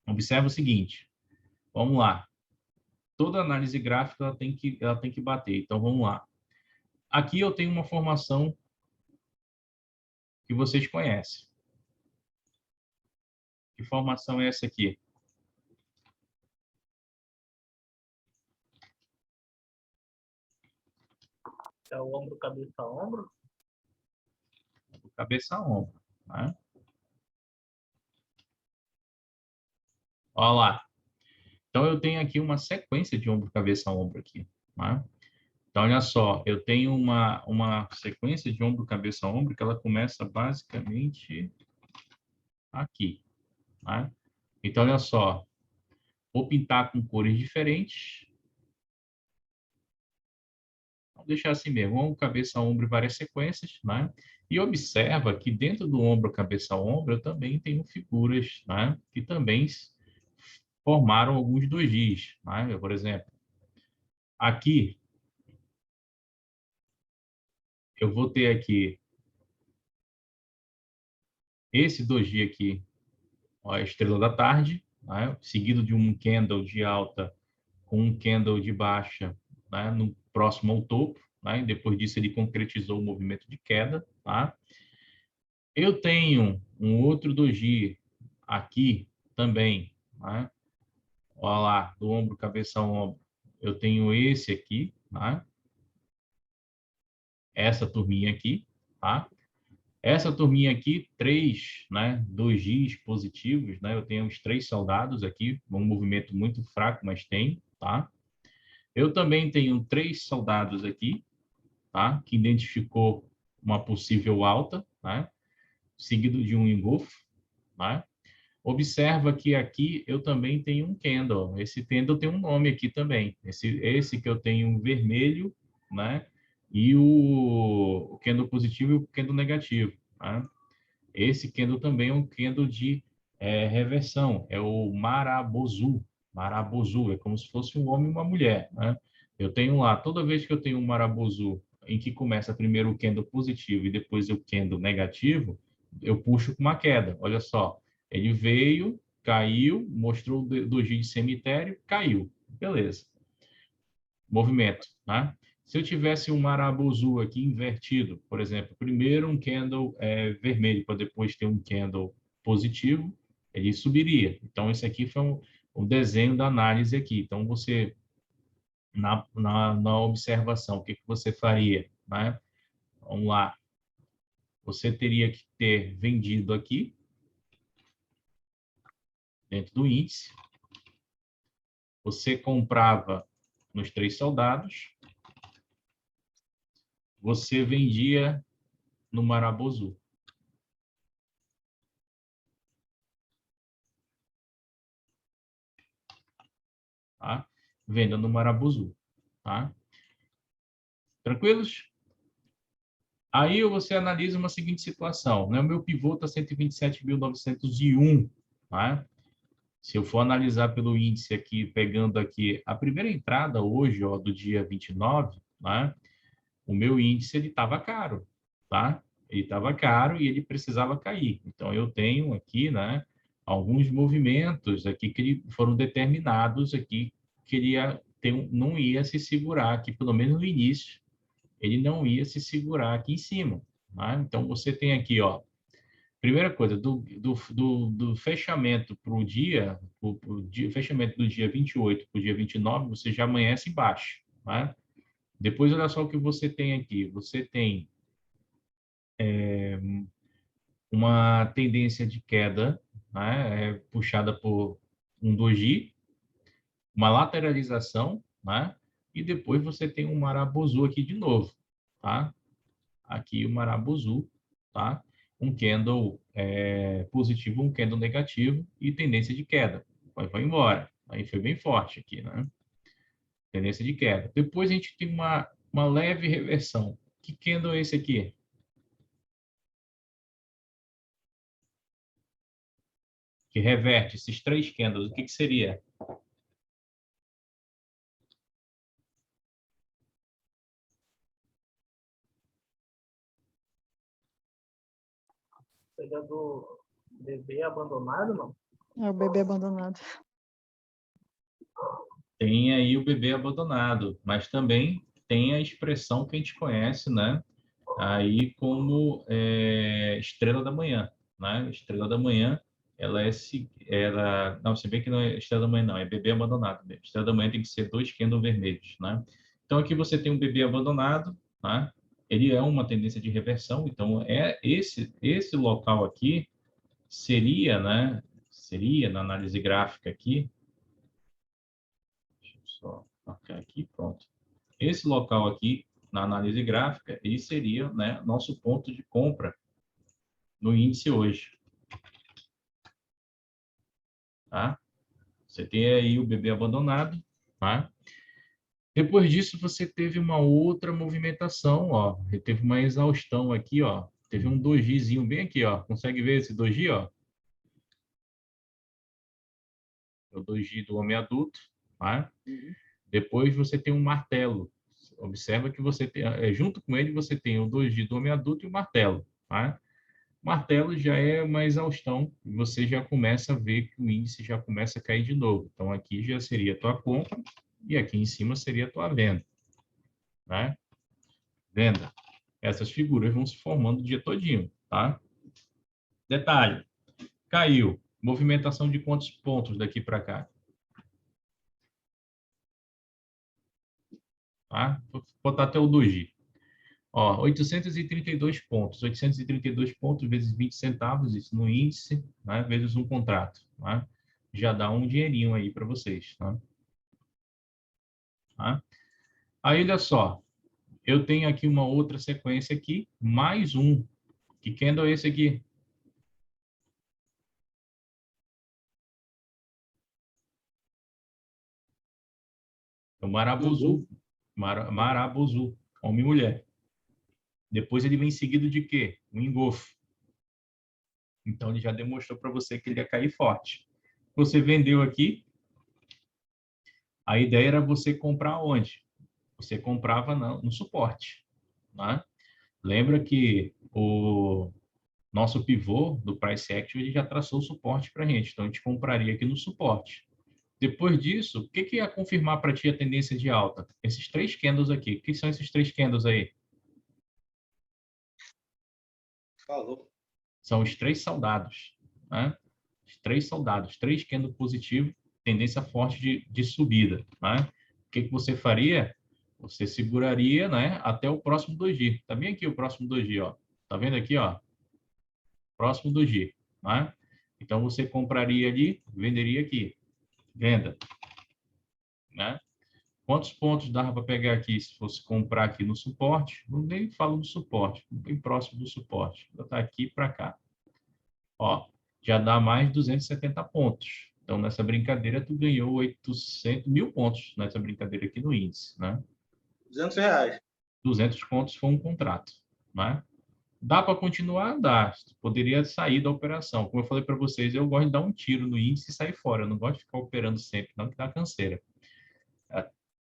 Observa o seguinte, vamos lá. Toda análise gráfica ela tem que bater. Então, vamos lá. Aqui eu tenho uma formação que vocês conhecem. Que formação é essa aqui?
É o ombro, cabeça, ombro.
Cabeça a ombro, né? Olha lá. Então, eu tenho aqui uma sequência de ombro, cabeça, ombro aqui, né? Então, olha só, eu tenho uma sequência de ombro, cabeça, ombro, que ela começa basicamente aqui, né? Então, olha só, vou pintar com cores diferentes. Vou deixar assim mesmo, ombro, cabeça, ombro e várias sequências, né? E observa que dentro do ombro, cabeça, ombro, eu também tenho figuras, né? Que também formaram alguns dojis, né? Por exemplo, aqui, eu vou ter aqui esse doji aqui, ó, a estrela da tarde, né? Seguido de um candle de alta com um candle de baixa, né? No próximo ao topo, né? Depois disso ele concretizou o movimento de queda, tá? Eu tenho um outro doji aqui também, né? Olha lá, do ombro, cabeça, ombro. Eu tenho esse aqui, né? Essa turminha aqui, tá? Essa turminha aqui, 3, né? Dojis positivos, né? Eu tenho os 3 soldados aqui, um movimento muito fraco, mas tem, tá? Eu também tenho 3 soldados aqui, tá? Que identificou uma possível alta, né? Seguido de um engolfo, né? Observa que aqui eu também tenho um candle. Esse candle tem um nome aqui também. Esse que eu tenho um vermelho, né? E o candle positivo e o candle negativo, né? Esse candle também é um candle de reversão. É o Marabozu. Marabozu é como se fosse um homem e uma mulher, né? Eu tenho lá, toda vez que eu tenho um Marabozu em que começa primeiro o candle positivo e depois o candle negativo, eu puxo com uma queda. Olha só, ele veio, caiu, mostrou o doji de cemitério, caiu. Beleza. Movimento, né? Se eu tivesse um Marabozu aqui invertido, por exemplo, primeiro um candle vermelho para depois ter um candle positivo, ele subiria. Então, esse aqui foi um desenho da análise aqui. Então, você, na observação, o que você faria, né? Vamos lá. Você teria que ter vendido aqui, dentro do índice. Você comprava nos 3 soldados. Você vendia no Marabozu. Tá? Venda no Marabozu. Tá? Tranquilos? Aí você analisa uma seguinte situação, né? O meu pivô está 127.901, tá? Se eu for analisar pelo índice aqui, pegando aqui a primeira entrada hoje, ó, do dia 29, né? O meu índice ele estava caro, tá? Ele estava caro e ele precisava cair. Então eu tenho aqui, né, alguns movimentos aqui que foram determinados aqui que ele não ia se segurar aqui, pelo menos no início, ele não ia se segurar aqui em cima. Tá? Então, você tem aqui, ó, primeira coisa, do fechamento para o dia, fechamento do dia 28 para o dia 29, você já amanhece embaixo. Tá? Depois, olha só o que você tem aqui. Você tem uma tendência de queda, né, puxada por um doji, uma lateralização, né, e depois você tem um Marabozu aqui de novo. Tá? Aqui o Marabozu, tá? Um candle positivo, um candle negativo e tendência de queda. Vai embora. Aí foi bem forte aqui, né? Tendência de queda. Depois a gente tem uma leve reversão. Que candle é esse aqui? Que reverte esses 3 candles. O que seria?
Seria do bebê abandonado, não?
É o bebê abandonado.
Tem aí o bebê abandonado, mas também tem a expressão que a gente conhece, né? Aí como estrela da manhã, né? Estrela da manhã, não, se bem que não é estrela da manhã não, é bebê abandonado mesmo. Estrela da manhã tem que ser 2 candles vermelhos, né? Então aqui você tem um bebê abandonado, né? Ele é uma tendência de reversão, então esse local aqui seria, né? Seria na análise gráfica aqui. Deixa eu só marcar aqui, pronto. Esse local aqui na análise gráfica, ele seria, né, nosso ponto de compra no índice hoje, tá? Você tem aí o bebê abandonado, tá? Depois disso, você teve uma outra movimentação, ó. Teve uma exaustão aqui, ó. Teve um dojizinho bem aqui, ó. Consegue ver esse doji, ó? É o doji do homem adulto, tá? Depois você tem um martelo. Observa que você tem, junto com ele, você tem o doji do homem adulto e o martelo, tá? O martelo já é uma exaustão, e você já começa a ver que o índice já começa a cair de novo. Então, aqui já seria a tua compra e aqui em cima seria a tua venda, né? Venda. Essas figuras vão se formando o dia todinho, tá? Detalhe, caiu. Movimentação de quantos pontos daqui para cá? Tá? Vou botar até o doji. Ó, 832 pontos. 832 pontos vezes 20 centavos, isso no índice, né? Vezes um contrato, tá? Já dá um dinheirinho aí para vocês, tá? Tá? Aí, olha só. Eu tenho aqui uma outra sequência aqui, mais um. Que candle é esse aqui? É o Marabozu. Marabozu, homem e mulher. Depois ele vem seguido de quê? Um engolfo. Então ele já demonstrou para você que ele ia cair forte. Você vendeu aqui, a ideia era você comprar onde? Você comprava no suporte, né? Lembra que o nosso pivô do Price Action ele já traçou o suporte para a gente, então a gente compraria aqui no suporte. Depois disso, o que ia confirmar para ti a tendência de alta? Esses três candles aqui. O que são esses três candles aí?
Falou.
São os três soldados, né? Os três soldados, três candles positivos, tendência forte de subida, né? O que você faria? Você seguraria, né, até o próximo doji. Tá bem aqui o próximo doji, ó. Tá vendo aqui, ó? Próximo doji, né? Então você compraria ali, venderia aqui. Venda, né? Quantos pontos dava para pegar aqui se fosse comprar aqui no suporte? Não nem falo do suporte, bem próximo do suporte. Vou botar aqui para cá. Ó, já dá mais 270 pontos. Então, nessa brincadeira, tu ganhou 1.000 pontos nessa brincadeira aqui no índice, né?
R$ 200.
200 pontos foi um contrato, né? Dá para continuar? Dá. Poderia sair da operação. Como eu falei para vocês, eu gosto de dar um tiro no índice e sair fora. Eu não gosto de ficar operando sempre, não, que dá canseira.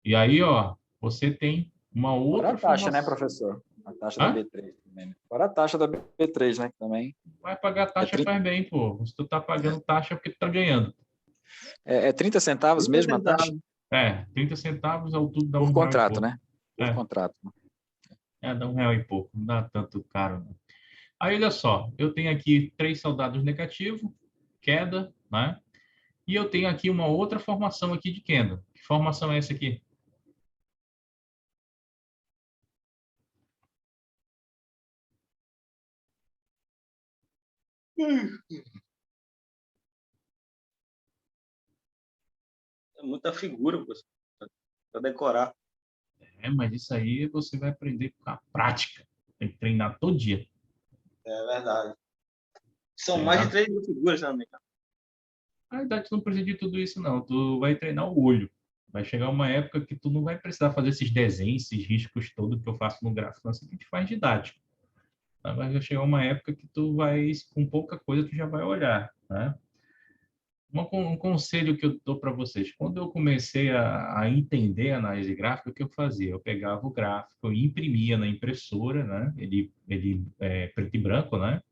E aí, ó, você tem uma outra
Fora a taxa,
formação.
né, professor? A taxa
Hã?
da B3 também, né? Fora a taxa da B3, né, que também...
Vai pagar taxa faz bem, pô. Se tu tá pagando taxa é porque tu tá ganhando.
É 30 centavos mesmo a taxa?
30 centavos ao tudo dá
Por
R$ 1,00 e
contrato,
pouco.
né? Por contrato.
Dá R$ 1,00 e pouco. Não dá tanto caro, não. Aí, olha só. Eu tenho aqui 3 soldados negativos, queda, né? E eu tenho aqui uma outra formação aqui de queda. Que formação é essa aqui?
É muita figura, para decorar.
Mas isso aí você vai aprender com a prática. Tem que treinar todo dia.
É verdade. São mais de
Treinar.
3 mil figuras também, cara.
Na verdade, tu não precisa de tudo isso, não. Tu vai treinar o olho. Vai chegar uma época que tu não vai precisar fazer esses desenhos, esses riscos todos que eu faço no gráfico, assim, que a gente faz didático. Mas vai chegar uma época que tu vai, com pouca coisa, tu já vai olhar, né? Um conselho que eu dou para vocês. Quando eu comecei a entender a análise gráfica, o que eu fazia? Eu pegava o gráfico, eu imprimia na impressora, né? Ele é preto e branco, né?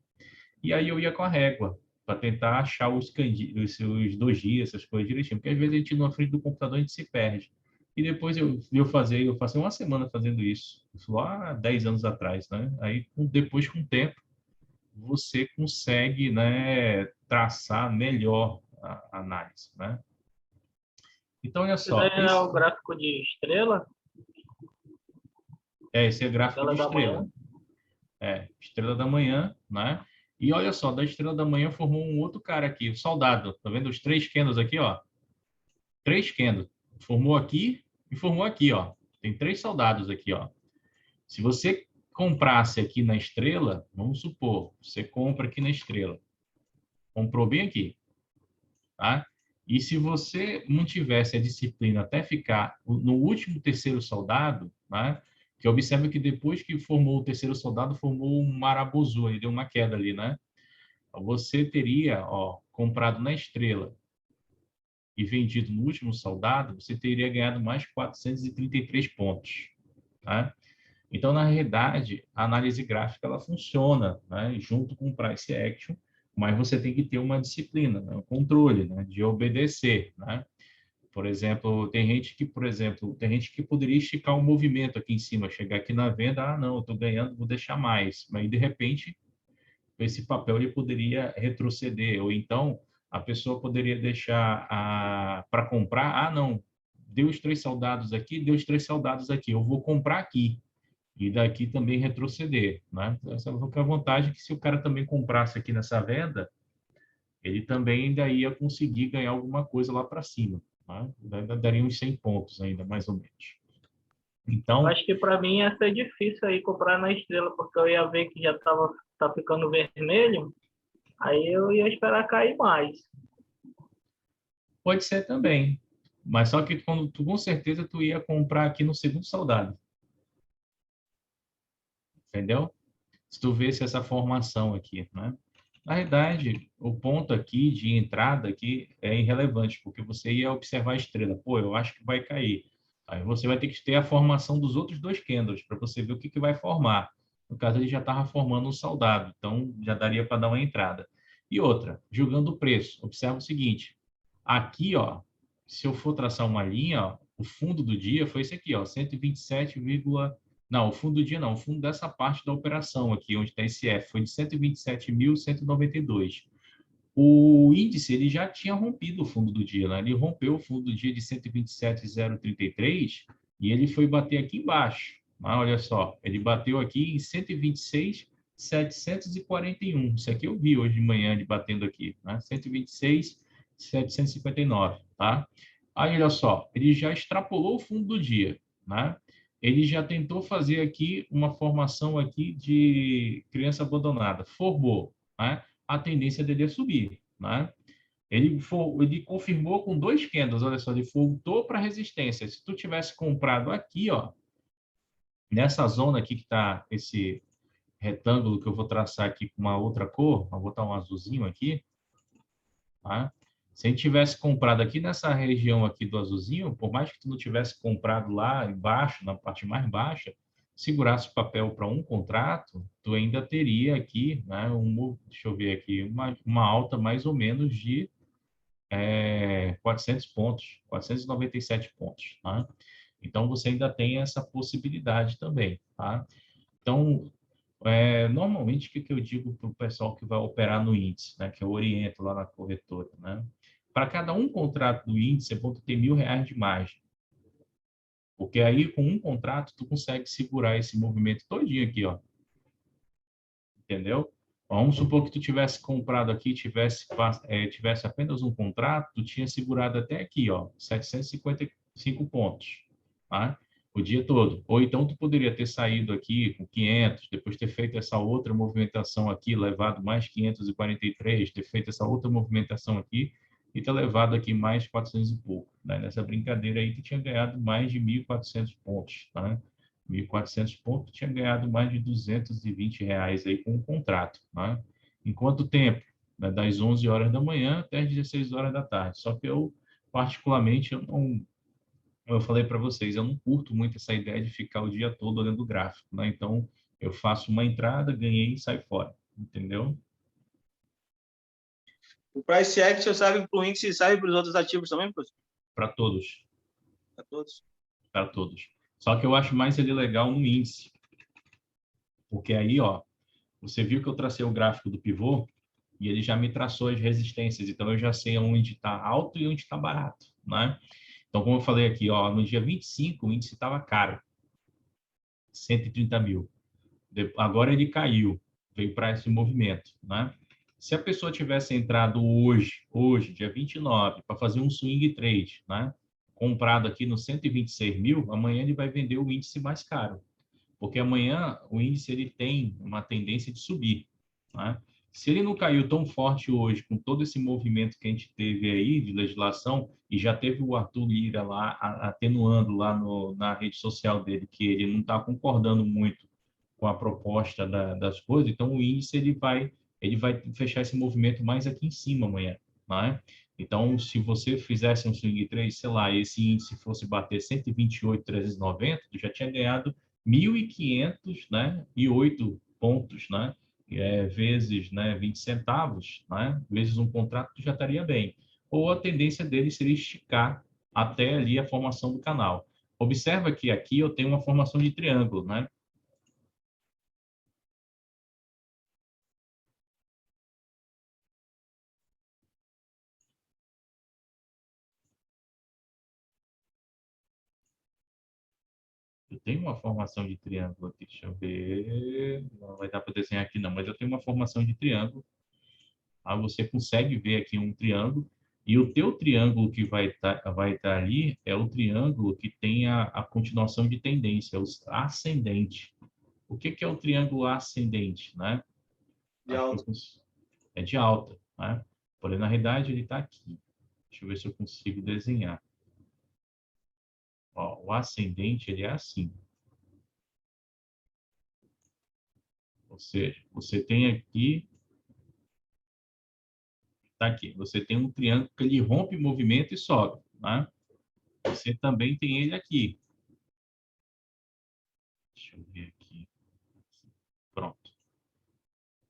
E aí eu ia com a régua para tentar achar os doji, essas coisas direitinho. Porque às vezes a gente, na frente do computador, a gente se perde. E depois eu passei uma semana fazendo isso lá há 10 anos atrás, né? Aí, depois, com o tempo, você consegue, né, traçar melhor a análise, né? Então, olha
Isso
só.
daí é o gráfico de estrela?
Esse é gráfico de
Estrela da
estrela.
manhã.
Estrela da manhã, né? E olha só, da estrela da manhã formou um outro cara aqui, o soldado. Tá vendo os 3 candles aqui, ó? 3 candles. Formou aqui e formou aqui, ó. Tem 3 soldados aqui, ó. Se você comprasse aqui na estrela, vamos supor, você compra aqui na estrela. Comprou bem aqui, tá? E se você mantivesse a disciplina até ficar no último terceiro soldado, né? Que observa que depois que formou o terceiro soldado, formou um marabozu, ele deu uma queda ali, né? Você teria, ó, comprado na estrela e vendido no último soldado, você teria ganhado mais 433 pontos, tá? Então, na realidade, a análise gráfica ela funciona, né, junto com o price action, mas você tem que ter uma disciplina, né, um controle, né, de obedecer, né? Por exemplo, tem gente que poderia esticar um movimento aqui em cima, chegar aqui na venda, não, eu estou ganhando, vou deixar mais, mas de repente esse papel ele poderia retroceder, ou então a pessoa poderia deixar para comprar, não, deu os 3 soldados aqui, deu os 3 soldados aqui, eu vou comprar aqui e daqui também retroceder, né? Essa é a vantagem que se o cara também comprasse aqui nessa venda, ele também ainda ia conseguir ganhar alguma coisa lá para cima, né? Ainda daria uns 100 pontos ainda, mais ou menos.
Eu
Então,
acho que para mim ia ser difícil aí comprar na estrela, porque eu ia ver que já tá ficando vermelho, aí eu ia esperar cair mais.
pode ser também, mas só que quando tu, com certeza tu ia comprar aqui no segundo soldado, entendeu? Se tu vesse essa formação aqui, né? Na verdade, o ponto aqui de entrada aqui é irrelevante, porque você ia observar a estrela. Pô, eu acho que vai cair. Aí você vai ter que ter a formação dos outros 2 candles para você ver o que vai formar. No caso, ele já estava formando um soldado, então já daria para dar uma entrada. E outra, julgando o preço, observa o seguinte. Aqui, ó, se eu for traçar uma linha, ó, o fundo do dia foi esse aqui, ó, 127, não, o fundo do dia não, o fundo dessa parte da operação aqui, onde está esse F, foi de 127.192. O índice ele já tinha rompido o fundo do dia, né? Ele rompeu o fundo do dia de 127.033 e ele foi bater aqui embaixo. Mas olha só, ele bateu aqui em 126.741. Isso aqui eu vi hoje de manhã ele batendo aqui, né? 126.759, tá? Aí olha só, ele já extrapolou o fundo do dia, né? Ele já tentou fazer aqui uma formação aqui de criança abandonada, formou, né? A tendência dele é subir, né? Ele confirmou com 2 candles, olha só, ele voltou para a resistência. Se tu tivesse comprado aqui, ó, nessa zona aqui que está esse retângulo que eu vou traçar aqui com uma outra cor, vou botar um azulzinho aqui, tá? Se a gente tivesse comprado aqui nessa região aqui do azulzinho, por mais que tu não tivesse comprado lá embaixo, na parte mais baixa, segurasse o papel para um contrato, tu ainda teria aqui, né, deixa eu ver aqui, uma alta mais ou menos de 400 pontos, 497 pontos, tá? Então, você ainda tem essa possibilidade também, tá? Então, normalmente, o que eu digo para o pessoal que vai operar no índice, né, que eu oriento lá na corretora, né? Para cada um contrato do índice, é bom ter R$ 1.000 de margem. Porque aí, com um contrato, tu consegue segurar esse movimento todinho aqui, ó. Entendeu? Vamos supor que tu tivesse comprado aqui, tivesse apenas um contrato, tu tinha segurado até aqui, ó, 755 pontos, tá? O dia todo. Ou então tu poderia ter saído aqui com 500, depois ter feito essa outra movimentação aqui, levado mais 543, ter feito essa outra movimentação aqui e ter levado aqui mais 400 e pouco, né? Nessa brincadeira aí tu tinha ganhado mais de 1.400 pontos, tá? 1.400 pontos, tinha ganhado mais de R$ 220 aí com o contrato, né? Em quanto tempo? Né? Das 11 horas da manhã até as 16 horas da tarde. Só que eu, particularmente, como eu falei para vocês, eu não curto muito essa ideia de ficar o dia todo olhando o gráfico, né? Então, eu faço uma entrada, ganhei e saio fora, entendeu?
O price action serve para o índice e serve para os outros ativos também, professor?
Para todos,
Para todos.
para todos. Só que eu acho mais ele legal no índice, porque aí, ó, você viu que eu tracei o gráfico do pivô e ele já me traçou as resistências, então eu já sei onde está alto e onde está barato, né? Então, como eu falei aqui, ó, no dia 25 o índice estava caro. 130 mil. Agora ele caiu, veio para esse movimento, né? Se a pessoa tivesse entrado hoje, dia 29, para fazer um swing trade, né? Comprado aqui no 126 mil, amanhã ele vai vender o índice mais caro, porque amanhã o índice ele tem uma tendência de subir, né? Se ele não caiu tão forte hoje, com todo esse movimento que a gente teve aí de legislação, e já teve o Arthur Lira lá atenuando lá na rede social dele, que ele não está concordando muito com a proposta das coisas, então o índice ele vai fechar esse movimento mais aqui em cima amanhã, né? Então, se você fizesse um swing trade, sei lá, esse índice fosse bater 128.390, tu já tinha ganhado 1.500, né? E 8 pontos, né? Vezes, né, 20 centavos, né? Vezes um contrato, tu já estaria bem. Ou a tendência dele seria esticar até ali a formação do canal. Observa que aqui eu tenho uma formação de triângulo, né? Eu tenho uma formação de triângulo aqui, deixa eu ver. Não vai dar para desenhar aqui não, mas eu tenho uma formação de triângulo. Aí você consegue ver aqui um triângulo. E o teu triângulo que vai tá ali é o triângulo que tem a continuação de tendência, o ascendente. O que é o triângulo ascendente, né?
De alta.
É de alta, né? Porém, na realidade, ele está aqui. Deixa eu ver se eu consigo desenhar. Ó, o ascendente, ele é assim. Ou seja, você tem aqui, tá aqui, você tem um triângulo que ele rompe movimento e sobe, né? Você também tem ele aqui. Deixa eu ver aqui. Pronto.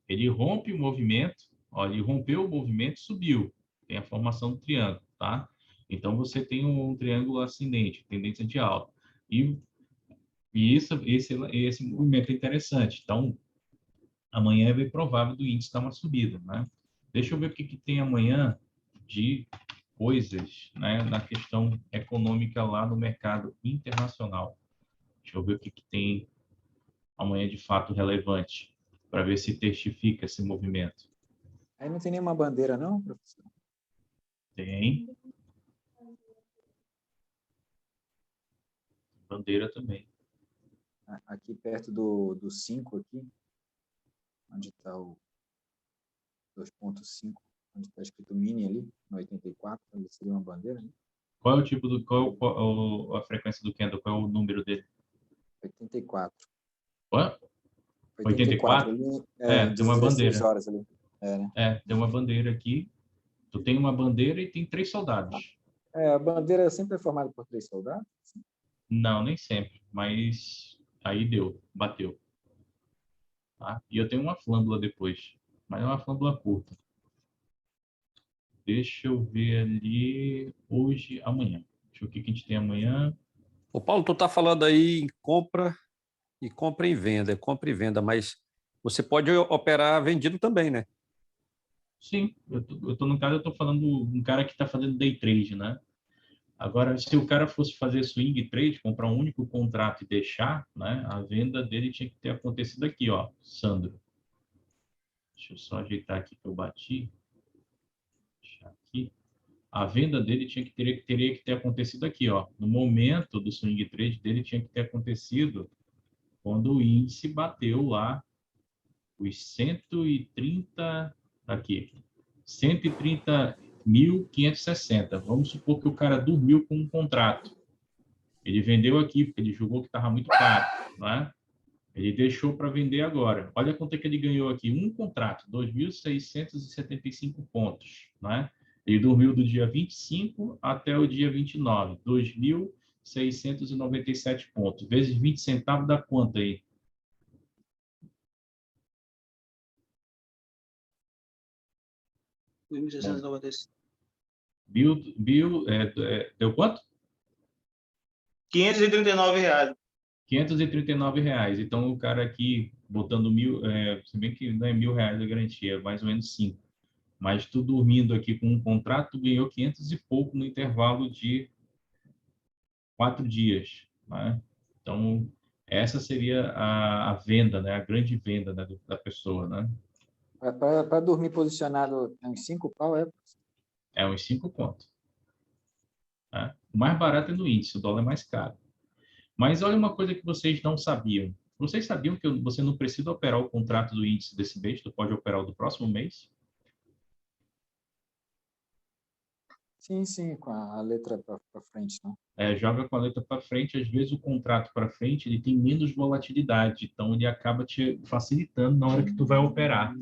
Ele rompe o movimento, ó, ele rompeu o movimento e subiu. Tem a formação do triângulo, tá? Então, você tem um triângulo ascendente, tendência de alta. E esse movimento é interessante. Então, amanhã é bem provável do índice dar uma subida, né? Deixa eu ver o que tem amanhã de coisas, né, na questão econômica lá no mercado internacional. Deixa eu ver o que tem amanhã de fato relevante, para ver se testifica esse movimento.
Aí não tem nenhuma bandeira, não, professor?
Tem bandeira também.
Aqui perto do 5 aqui, onde está o 2.5, onde está escrito mini ali, no 84, ali seria uma bandeira, né?
Qual é o tipo a frequência do candle? Qual é o número dele?
84.
Qual?
84 ali,
Tem uma
16
bandeira.
horas ali. Né?
Tem uma bandeira aqui. Tu tem uma bandeira e tem 3 soldados.
A bandeira sempre é formada por 3 soldados?
Não, nem sempre, mas aí bateu. Tá? E eu tenho uma flâmula depois, mas é uma flâmula curta. Deixa eu ver ali hoje, amanhã. Deixa eu ver o que a gente tem amanhã.
Ô Paulo, tu tá falando aí em compra e venda, mas você pode operar vendido também, né?
Sim, no caso, eu tô falando um cara que está fazendo day trade, né? Agora, se o cara fosse fazer swing trade, comprar um único contrato e deixar, né? A venda dele tinha que ter acontecido aqui, ó, Sandro. Deixa eu só ajeitar aqui que eu bati. Deixar aqui. A venda dele teria que ter acontecido aqui, ó. No momento do swing trade dele tinha que ter acontecido quando o índice bateu lá os 130 aqui, 130.560. Vamos supor que o cara dormiu com um contrato. Ele vendeu aqui porque ele julgou que estava muito caro, né? Ele deixou para vender agora. Olha quanto é que ele ganhou aqui. Um contrato, 2.675 pontos, né? Ele dormiu do dia 25 até o dia 29, 2.697 pontos. Vezes 20 centavos dá quanto aí? Deu quanto?
R$ 539.
R$ 539. Então, o cara aqui botando se bem que não é R$ 1.000 a garantia, é mais ou menos 5. Mas tu dormindo aqui com um contrato, tu ganhou 500 e pouco no intervalo de 4 dias, né? Então, Essa seria a venda, né? A grande venda, né, da pessoa, né?
Para dormir posicionado em 5 pau, é?
É uns 5 conto. Né? O mais barato é no índice, o dólar é mais caro. Mas olha uma coisa que vocês não sabiam. Vocês sabiam que você não precisa operar o contrato do índice desse mês, tu pode operar o do próximo mês?
Sim, sim, com a letra para frente, não?
Joga com a letra para frente, às vezes o contrato para frente ele tem menos volatilidade, então ele acaba te facilitando na hora que tu vai operar.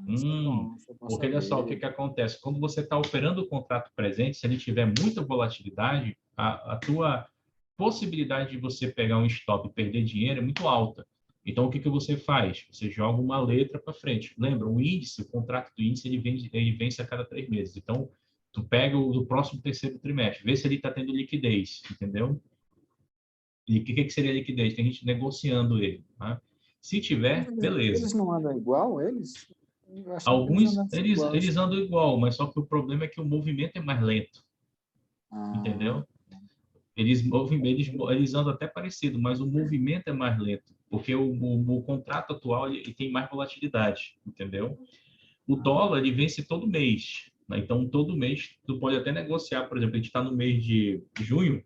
Isso é bom
Porque olha só o que
saber.
que acontece. Quando você está operando o contrato presente, se ele tiver muita volatilidade, a tua possibilidade de você pegar um stop e perder dinheiro é muito alta. Então, o que que você faz? Você joga uma letra para frente. Lembra, o índice, o contrato do índice, ele vence a cada 3 meses. Então, tu pega o do próximo terceiro trimestre, vê se ele está tendo liquidez, entendeu? E o que seria liquidez? Tem gente negociando ele. Tá? Se tiver, beleza.
Eles não andam igual, eles? Eu achava que eles
Alguns,
andassem igual.
eles andam igual, mas só que o problema é que o movimento é mais lento,
Ah,
entendeu? Eles andam até parecido, mas o movimento é mais lento, porque o contrato atual ele tem mais volatilidade, entendeu? O dólar, ele vence todo mês, né? Então, todo mês, tu pode até negociar, por exemplo, a gente está no mês de junho,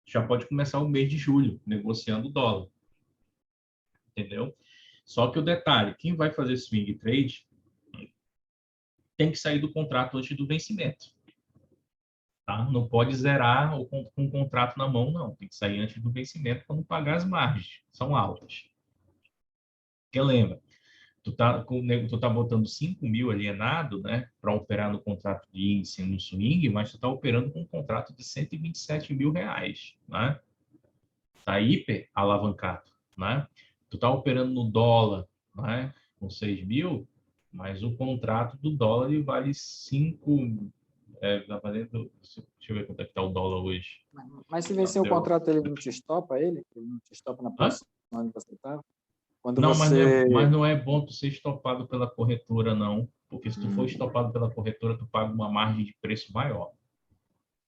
já pode começar o mês de julho, negociando o dólar, entendeu? Só que o detalhe, quem vai fazer swing trade tem que sair do contrato antes do vencimento. Tá? Não pode zerar com um contrato na mão, não. Tem que sair antes do vencimento para não pagar as margens. São altas. Porque lembra, tu tá botando 5 mil alienado, né, para operar no contrato de índice no swing, mas tu tá operando com um contrato de 127 mil reais, né? Tá hiper alavancado, né? Tu tá operando no dólar, né, com 6 mil, mas o contrato do dólar ele vale 5. Tá valendo, deixa eu ver quanto é que tá o dólar hoje.
mas se vencer o contrato, ele não te estopa ele? Ele não te estopa na
Hã?
posição onde você estava? Quando
Não,
você...
mas não é bom tu ser estopado pela corretora, não. Porque se tu for
Hum,
estopado pela corretora, tu paga uma margem de preço maior.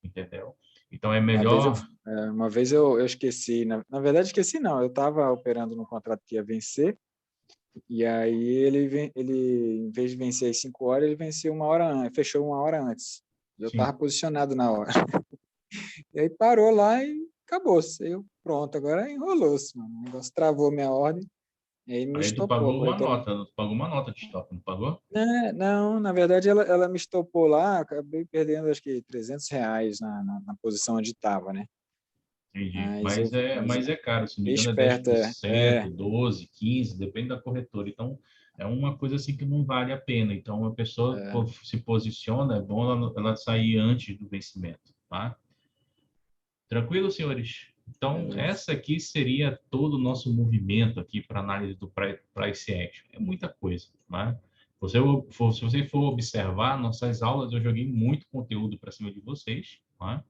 Entendeu? Então é
Uma vez eu,
melhor.
uma vez eu esqueci, na verdade esqueci não, eu estava operando num contrato que ia vencer, e aí ele em vez de vencer às 5 horas, ele venceu 1 hora antes, fechou 1 hora antes. Eu
Sim.
estava posicionado na hora. E aí parou lá e acabou-se. Eu, pronto, agora enrolou-se, mano. O negócio travou minha ordem, e aí me
Aí tu
estopou a
pagou uma
corretora.
nota, tu pagou uma nota de stop, não pagou?
Não, na verdade ela me estopou lá, acabei perdendo acho que R$ 300 na posição onde estava, né?
Entendi.
Mas
Mas
eu
é,
mas
mas é caro, se não me
fiquei
engano, é
esperto,
10%, 12%, 15%, depende da corretora. Então, é uma coisa assim que não vale a pena. Então, a pessoa
é,
se posiciona, é bom ela sair antes do vencimento, tá? Tranquilo, senhores? Então,
beleza.
essa aqui seria todo o nosso movimento aqui para análise do price action. É muita coisa, né? Se você for observar, nossas aulas eu joguei muito conteúdo para cima de vocês, né?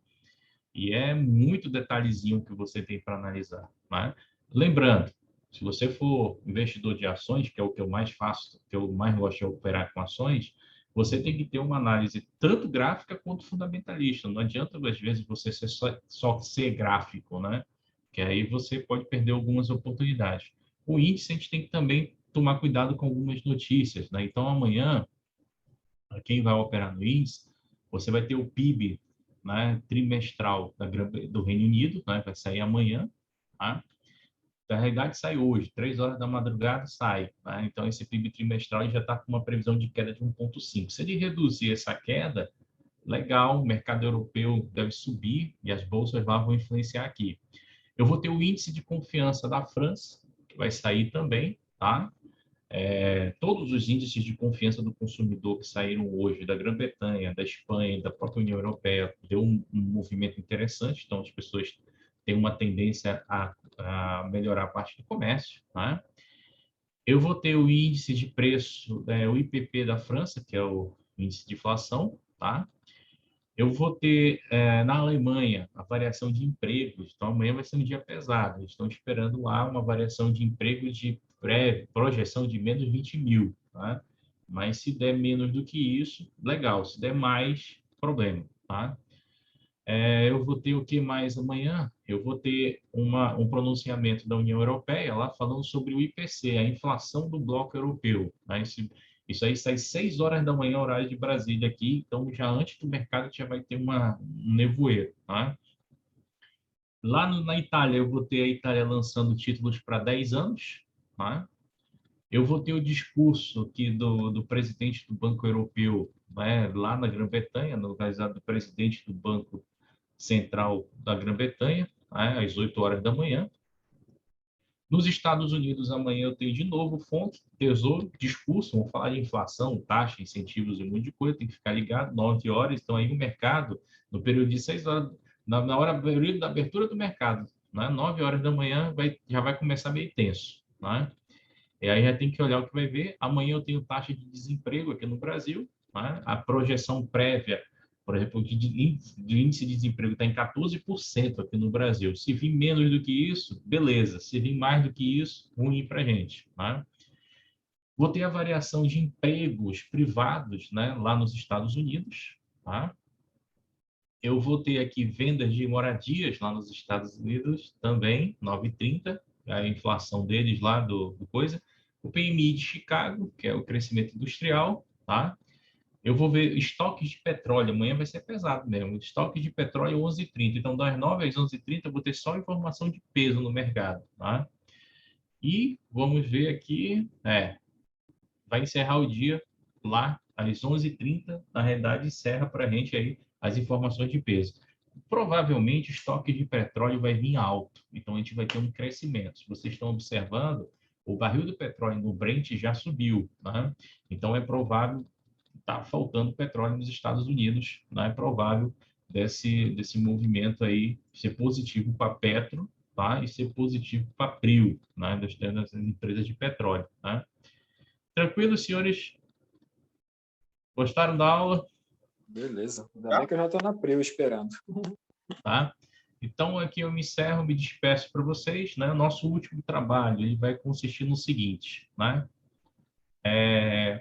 E é muito detalhezinho que você tem para analisar, né? Lembrando, se você for investidor de ações, que é o que eu mais faço, que eu mais gosto de operar com ações, você tem que ter uma análise tanto gráfica quanto fundamentalista. Não adianta, às vezes, você ser só ser gráfico, né? Que aí você pode perder algumas oportunidades. O índice, a gente tem que também tomar cuidado com algumas notícias, né? Então, amanhã, quem vai operar no índice, você vai ter o PIB, né, trimestral do Reino Unido, né? Vai sair amanhã, tá? Na realidade, sai hoje, 3 horas da madrugada sai. Tá? Então, esse PIB trimestral já está com uma previsão de queda de 1,5. Se ele reduzir essa queda, legal, o mercado europeu deve subir e as bolsas lá vão influenciar aqui. Eu vou ter o índice de confiança da França, que vai sair também, tá? Todos os índices de confiança do consumidor que saíram hoje, da Grã-Bretanha, da Espanha, da própria União Europeia, deu um movimento interessante, então as pessoas têm uma tendência a melhorar a parte do comércio, né? Eu vou ter o índice de preço, o IPP da França, que é o índice de inflação, tá? Eu vou ter na Alemanha a variação de empregos, então amanhã vai ser um dia pesado. Eles estão esperando lá uma variação de empregos de projeção de menos 20 mil, tá? Mas se der menos do que isso, legal. Se der mais, problema, tá? Eu vou ter o que mais amanhã? Eu vou ter um pronunciamento da União Europeia lá falando sobre o IPC, a inflação do bloco europeu. Né? Isso aí sai 6 horas da manhã, horário de Brasília aqui, então já antes do mercado já vai ter um nevoeiro. Tá? Lá na Itália, eu vou ter a Itália lançando títulos para 10 anos. Tá? Eu vou ter o discurso aqui do presidente do Banco Europeu, né, lá na Grã-Bretanha, no caso do presidente do Banco Central da Grã-Bretanha, né, às 8 horas da manhã. Nos Estados Unidos, amanhã eu tenho de novo fonte, Tesouro, discurso, vamos falar de inflação, taxa, incentivos e um monte de coisa, tem que ficar ligado, 9 horas, então aí o mercado, no período de 6 horas, na hora, período da abertura do mercado, né, 9 horas da manhã, já vai começar meio tenso, né? E aí já tem que olhar o que vai ver. Amanhã eu tenho taxa de desemprego aqui no Brasil, né? A projeção prévia, por exemplo, de índice de desemprego está em 14% aqui no Brasil. Se vir menos do que isso, beleza. Se vir mais do que isso, ruim para a gente. Né? Vou ter a variação de empregos privados, né, lá nos Estados Unidos. Tá? Eu vou ter aqui vendas de moradias lá nos Estados Unidos também, 9,30, a inflação deles lá do coisa. O PMI de Chicago, que é o crescimento industrial, tá? Eu vou ver estoques de petróleo, amanhã vai ser pesado mesmo. Estoque de petróleo 11h30. Então, das 9 às 11h30, eu vou ter só informação de peso no mercado, tá? E vamos ver aqui, vai encerrar o dia lá às 11h30, na realidade encerra para a gente aí as informações de peso. Provavelmente o estoque de petróleo vai vir alto, então a gente vai ter um crescimento. Se vocês estão observando, o barril do petróleo no Brent já subiu, né? Então é provável tá faltando petróleo nos Estados Unidos, né? É provável desse movimento aí ser positivo para Petro, tá? E ser positivo para Prio, né? Das empresas de petróleo, né? Tranquilo, senhores? Gostaram da aula?
Beleza. Ainda bem que eu já estou na Prio esperando.
Tá? Então, aqui eu me encerro, me despeço para vocês. Né? O nosso último trabalho ele vai consistir no seguinte. Né?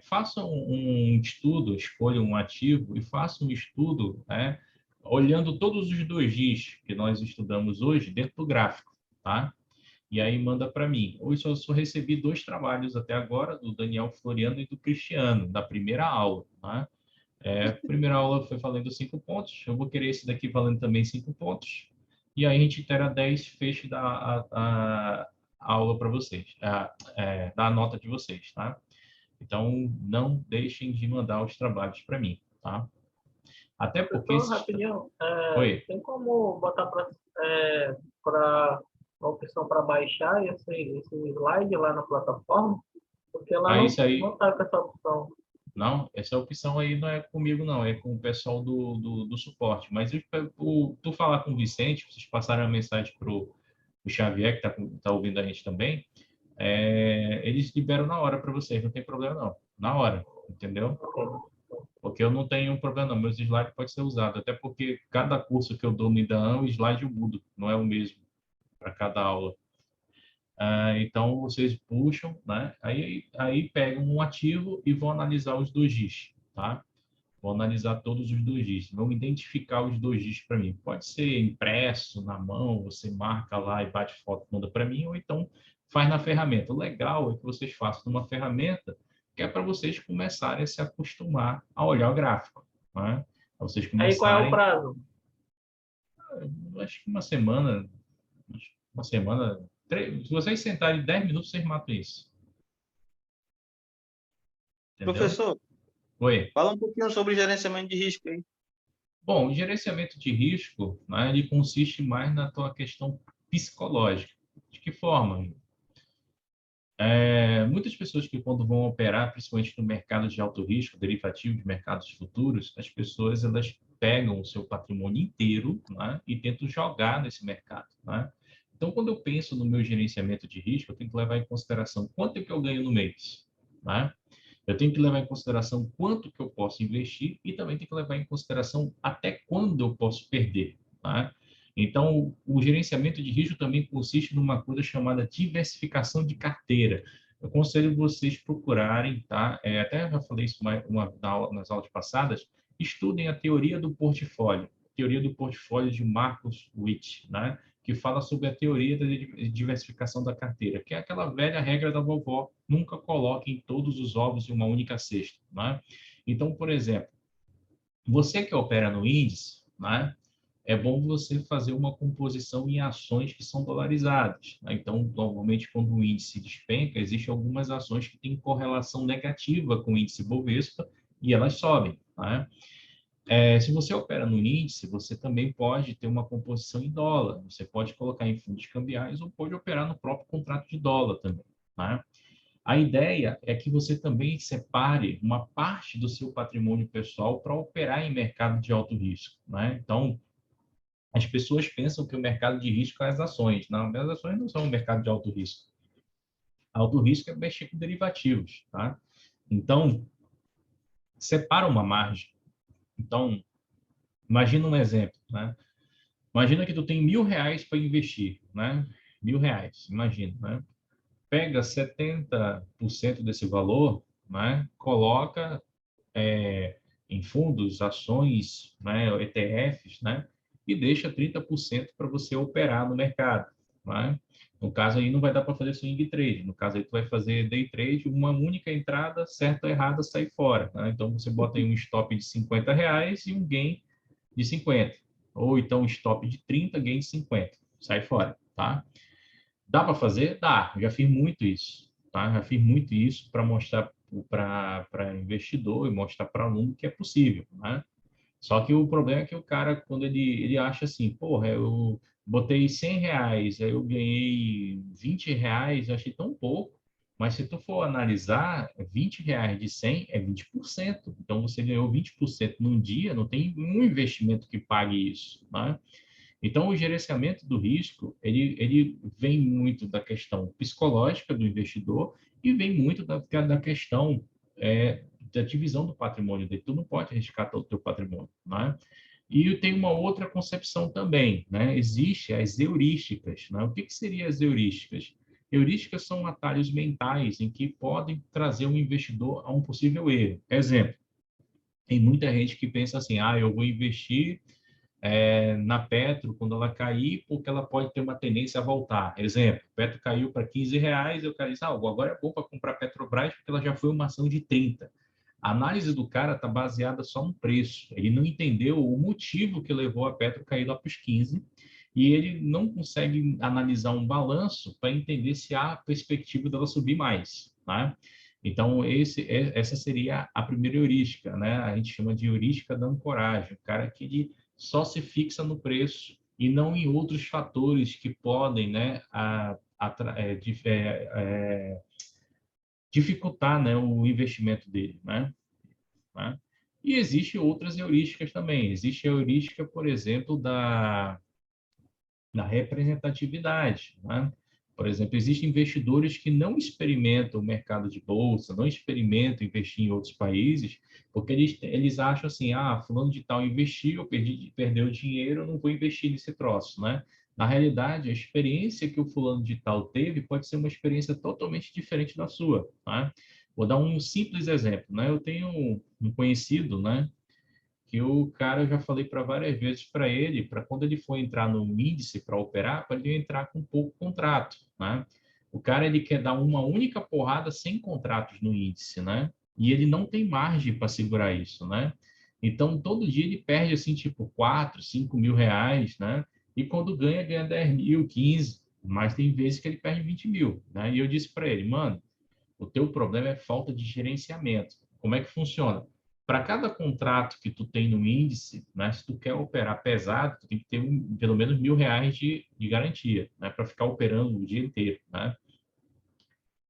Faça um estudo, escolha um ativo e faça um estudo, né? Olhando todos os dojis que nós estudamos hoje dentro do gráfico. Tá? E aí manda para mim. Hoje eu só recebi 2 trabalhos até agora, do Daniel Floriano e do Cristiano, da primeira aula. Tá? A primeira aula foi valendo 5 pontos, eu vou querer esse daqui valendo também 5 pontos, e aí a gente terá 10 fecho a aula para vocês, da nota de vocês, tá? Então, não deixem de mandar os trabalhos para mim, tá? Até porque...
Só rapidinho,
Oi.
tem como botar para a opção para baixar esse slide lá na plataforma? Porque lá não está com essa opção.
Não, essa opção aí não é comigo, não. É com o pessoal do suporte. Mas tu falar com o Vicente, vocês passaram a mensagem para o Xavier, que tá ouvindo a gente também, eles liberam na hora para vocês, não tem problema, não. Na hora, entendeu? Porque eu não tenho problema, não. Meus slides podem ser usados. Até porque cada curso que eu dou no IDAAN, o slide eu mudo. Não é o mesmo para cada aula. Então, vocês puxam, né? Aí pegam um ativo e vão analisar os dojis, tá? Vão analisar todos os dojis. Vão identificar os dojis para mim. Pode ser impresso, na mão, você marca lá e bate foto, manda para mim, ou então faz na ferramenta. O legal é que vocês façam numa ferramenta que é para vocês começarem a se acostumar a olhar o gráfico, né? Para vocês começarem...
Aí qual é o prazo?
Acho que uma semana, se vocês sentarem 10 minutos, vocês matam isso. Entendeu?
Professor,
Oi.
fala um pouquinho sobre gerenciamento de risco aí.
Bom, o gerenciamento de risco, né, ele consiste mais na tua questão psicológica. De que forma? Muitas pessoas que quando vão operar, principalmente no mercado de alto risco, derivativo de mercados futuros, as pessoas elas pegam o seu patrimônio inteiro, né, e tentam jogar nesse mercado. Né? Então, quando eu penso no meu gerenciamento de risco, eu tenho que levar em consideração quanto é que eu ganho no mês. Né? Eu tenho que levar em consideração quanto que eu posso investir e também tenho que levar em consideração até quando eu posso perder. Tá? Então, o gerenciamento de risco também consiste numa coisa chamada diversificação de carteira. Eu aconselho vocês procurarem, tá? Até já falei isso nas aulas passadas, estudem a teoria do portfólio. teoria do portfólio de Marcus Witt, né? Que fala sobre a teoria da diversificação da carteira, que é aquela velha regra da vovó, nunca coloquem todos os ovos em uma única cesta, né? Então, por exemplo, você que opera no índice, né? É bom você fazer uma composição em ações que são dolarizadas, né? Então, normalmente, quando o índice despenca, existem algumas ações que têm correlação negativa com o índice Bovespa e elas sobem, né? Se você opera no índice, você também pode ter uma composição em dólar. Você pode colocar em fundos cambiais ou pode operar no próprio contrato de dólar também, né? A ideia é que você também separe uma parte do seu patrimônio pessoal para operar em mercado de alto risco, né? Então, as pessoas pensam que o mercado de risco é as ações. Não, as ações não são um mercado de alto risco. Alto risco é mexer com derivativos, tá? Então, separa uma margem. Então, imagina um exemplo, né? Imagina que tu tem R$ 1.000 para investir, né? R$ 1.000, imagina, né? Pega 70% desse valor, né? Coloca em fundos, ações, né? ETFs, né? E deixa 30% para você operar no mercado, né? No caso aí não vai dar para fazer swing trade, no caso aí tu vai fazer day trade, uma única entrada, certa ou errada, sai fora, né? Então você bota aí um stop de R$ 50 e um gain de 50. Ou então stop de 30, gain de 50. Sai fora, tá? Dá para fazer? Dá. Já fiz muito isso, tá? Já fiz muito isso para mostrar para investidor e mostrar para aluno que é possível, né? Só que o problema é que o cara, quando ele acha assim, porra, eu botei R$ 100, aí eu ganhei R$ 20, eu achei tão pouco. Mas se tu for analisar, R$ 20 de 100 é 20%. Então, você ganhou 20% num dia, não tem um investimento que pague isso, né? Então, o gerenciamento do risco, ele vem muito da questão psicológica do investidor e vem muito da questão da divisão do patrimônio dele. Tu não pode arriscar todo o teu patrimônio, né? E tem uma outra concepção também, né? Existem as heurísticas, né? O que seriam as heurísticas? Heurísticas são atalhos mentais em que podem trazer um investidor a um possível erro. Exemplo, tem muita gente que pensa assim, eu vou investir na Petro quando ela cair, porque ela pode ter uma tendência a voltar. Exemplo, Petro caiu para R$ 15, eu quero dizer, agora é bom para comprar Petrobras porque ela já foi uma ação de 30. A análise do cara está baseada só no preço. Ele não entendeu o motivo que levou a Petro a cair lá para os 15 e ele não consegue analisar um balanço para entender se há perspectiva dela subir mais, né? Então, essa seria a primeira heurística, né? A gente chama de heurística da ancoragem. O cara que ele só se fixa no preço e não em outros fatores que podem, né, dificultar, né, o investimento dele, né? E existem outras heurísticas também. Existe a heurística, por exemplo, da representatividade, né? Por exemplo, existem investidores que não experimentam o mercado de bolsa, não experimentam investir em outros países, porque eles acham assim, fulano de tal investiu, perdeu dinheiro, eu não vou investir nesse troço, né? Na realidade, a experiência que o fulano de tal teve pode ser uma experiência totalmente diferente da sua, né? Vou dar um simples exemplo, né? Eu tenho um conhecido, né? Que o cara, eu já falei para várias vezes para ele, para quando ele for entrar no índice para operar, para ele entrar com pouco contrato, né? O cara, ele quer dar uma única porrada sem contratos no índice, né? E ele não tem margem para segurar isso, né? Então, todo dia ele perde, assim, tipo, 4, 5 mil reais, né? E quando ganha, ganha 10 mil, 15, mas tem vezes que ele perde 20 mil, né? E eu disse para ele, mano, o teu problema é falta de gerenciamento. Como é que funciona? Para cada contrato que tu tem no índice, né, se tu quer operar pesado, tu tem que ter pelo menos R$ 1.000 de garantia, né, para ficar operando o dia inteiro, né?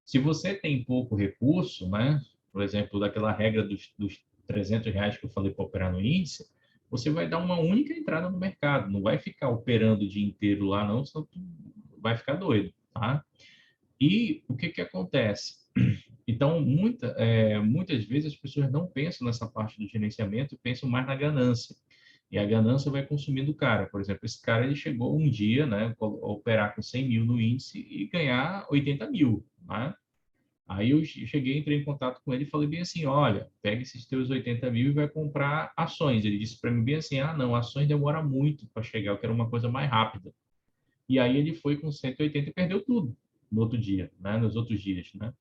Se você tem pouco recurso, né, por exemplo, daquela regra dos R$ 300 que eu falei para operar no índice, você vai dar uma única entrada no mercado, não vai ficar operando o dia inteiro lá, não, senão tu vai ficar doido, tá? E o que acontece? Então, muitas vezes as pessoas não pensam nessa parte do gerenciamento, pensam mais na ganância. E a ganância vai consumindo o cara. Por exemplo, esse cara ele chegou um dia, né, a operar com 100 mil no índice e ganhar 80 mil, né? Aí eu cheguei, entrei em contato com ele e falei bem assim, olha, pega esses teus 80 mil e vai comprar ações. Ele disse para mim bem assim, ah, não, ações demora muito para chegar, eu quero uma coisa mais rápida. E aí ele foi com 180 e perdeu tudo no outro dia, né? Nos outros dias, né?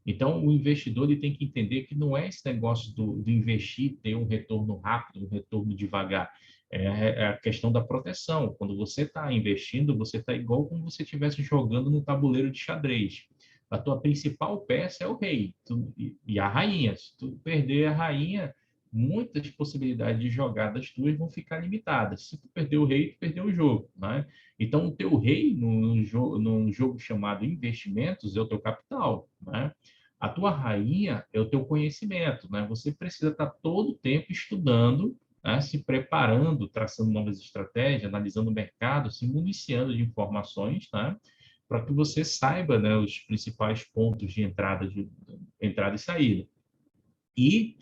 Então, o investidor ele tem que entender que não é esse negócio do investir ter um retorno rápido, um retorno devagar. É a questão da proteção. Quando você está investindo, você está igual como se você estivesse jogando no tabuleiro de xadrez. A tua principal peça é o rei e a rainha. Se tu perder a rainha, muitas possibilidades de jogadas tuas vão ficar limitadas. Se tu perder o rei, tu perdeu o jogo, né? Então, o teu rei num jogo chamado investimentos é o teu capital, né? A tua rainha é o teu conhecimento, né? Você precisa estar todo o tempo estudando, né? Se preparando, traçando novas estratégias, analisando o mercado, se municiando de informações, né? Para que você saiba, né, os principais pontos de entrada e saída. E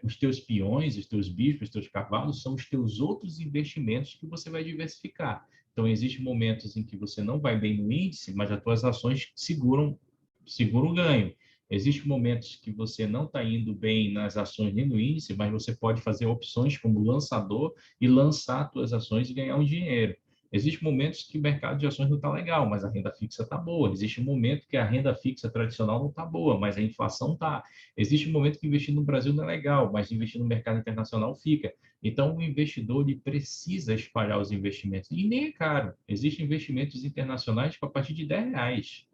os teus peões, os teus bispos, os teus cavalos são os teus outros investimentos que você vai diversificar. Então, existem momentos em que você não vai bem no índice, mas as tuas ações seguram o ganho. Existem momentos que você não está indo bem nas ações nem no índice, mas você pode fazer opções como lançador e lançar as tuas ações e ganhar um dinheiro. Existem momentos que o mercado de ações não está legal, mas a renda fixa está boa. Existe um momento que a renda fixa tradicional não está boa, mas a inflação está. Existe um momento que investir no Brasil não é legal, mas investir no mercado internacional fica. Então, o investidor ele precisa espalhar os investimentos. E nem é caro. Existem investimentos internacionais a partir de R$10.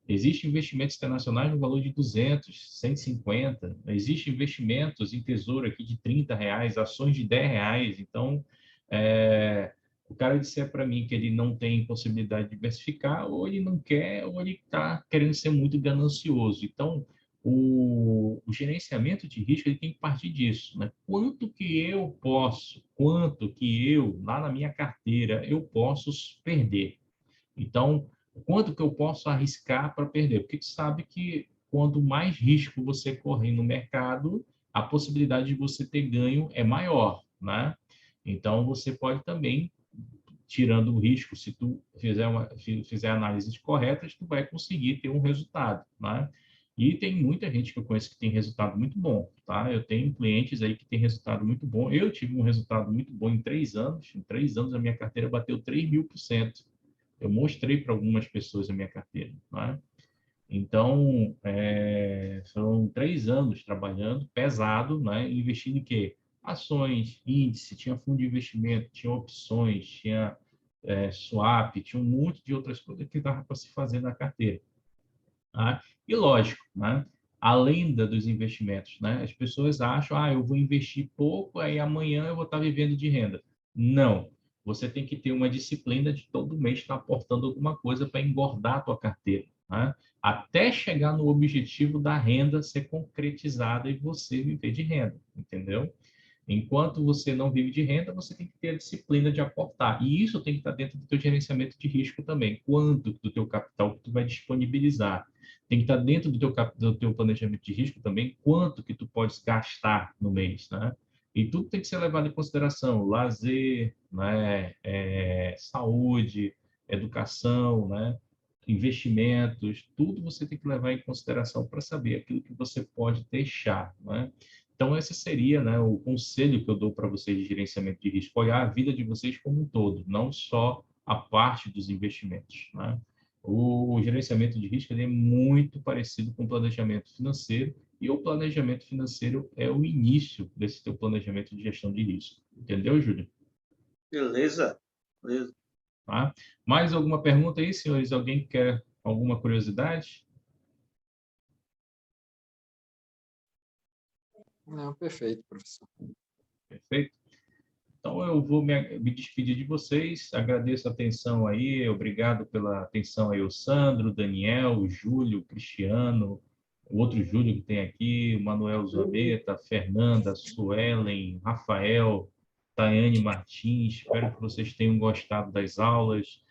Existem investimentos internacionais no valor de 200, 150. Existem investimentos em tesouro aqui de R$30, ações de R$10. Então, o cara disser para mim que ele não tem possibilidade de diversificar, ou ele não quer, ou ele está querendo ser muito ganancioso. Então, o gerenciamento de risco ele tem que partir disso, né? Quanto que eu, lá na minha carteira, eu posso perder? Então, quanto que eu posso arriscar para perder? Porque tu sabe que quanto mais risco você correr no mercado, a possibilidade de você ter ganho é maior, né? Então, você pode também, tirando o risco, se tu fizer análises corretas, tu vai conseguir ter um resultado, né? E tem muita gente que eu conheço que tem resultado muito bom, tá? Eu tenho clientes aí que têm resultado muito bom. Eu tive um resultado muito bom em 3 anos. Em 3 anos, a minha carteira bateu 3.000%. Eu mostrei para algumas pessoas a minha carteira, né? Então, são 3 anos trabalhando pesado, né? Investindo em quê? Ações, índice, tinha fundo de investimento, tinha opções, tinha swap, tinha um monte de outras coisas que dava para se fazer na carteira. Tá? E lógico, né? Além dos investimentos, né? As pessoas acham, eu vou investir pouco, aí amanhã eu vou estar vivendo de renda. Não. Você tem que ter uma disciplina de todo mês estar aportando alguma coisa para engordar a tua carteira, né? Até chegar no objetivo da renda ser concretizada e você viver de renda, entendeu? Enquanto você não vive de renda, você tem que ter a disciplina de aportar. E isso tem que estar dentro do teu gerenciamento de risco também. Quanto do teu capital que tu vai disponibilizar? Tem que estar dentro do teu planejamento de risco também, quanto que tu podes gastar no mês, né? E tudo tem que ser levado em consideração. Lazer, né? Saúde, educação, né? Investimentos, tudo você tem que levar em consideração para saber aquilo que você pode deixar, né? Então, esse seria, né, o conselho que eu dou para vocês de gerenciamento de risco, olhar a vida de vocês como um todo, não só a parte dos investimentos, né? O gerenciamento de risco ele é muito parecido com o planejamento financeiro, e o planejamento financeiro é o início desse teu planejamento de gestão de risco. Entendeu, Júlio?
Beleza. Beleza.
Tá? Mais alguma pergunta aí, senhores? Alguém quer alguma curiosidade?
Não, perfeito, professor.
Perfeito? Então, eu vou me despedir de vocês. Agradeço a atenção aí. Obrigado pela atenção aí, o Sandro, o Daniel, o Júlio, o Cristiano, o outro Júlio que tem aqui, o Manuel Zambeta, a Fernanda, a Suelen, Rafael, Tayane Martins. Espero que vocês tenham gostado das aulas.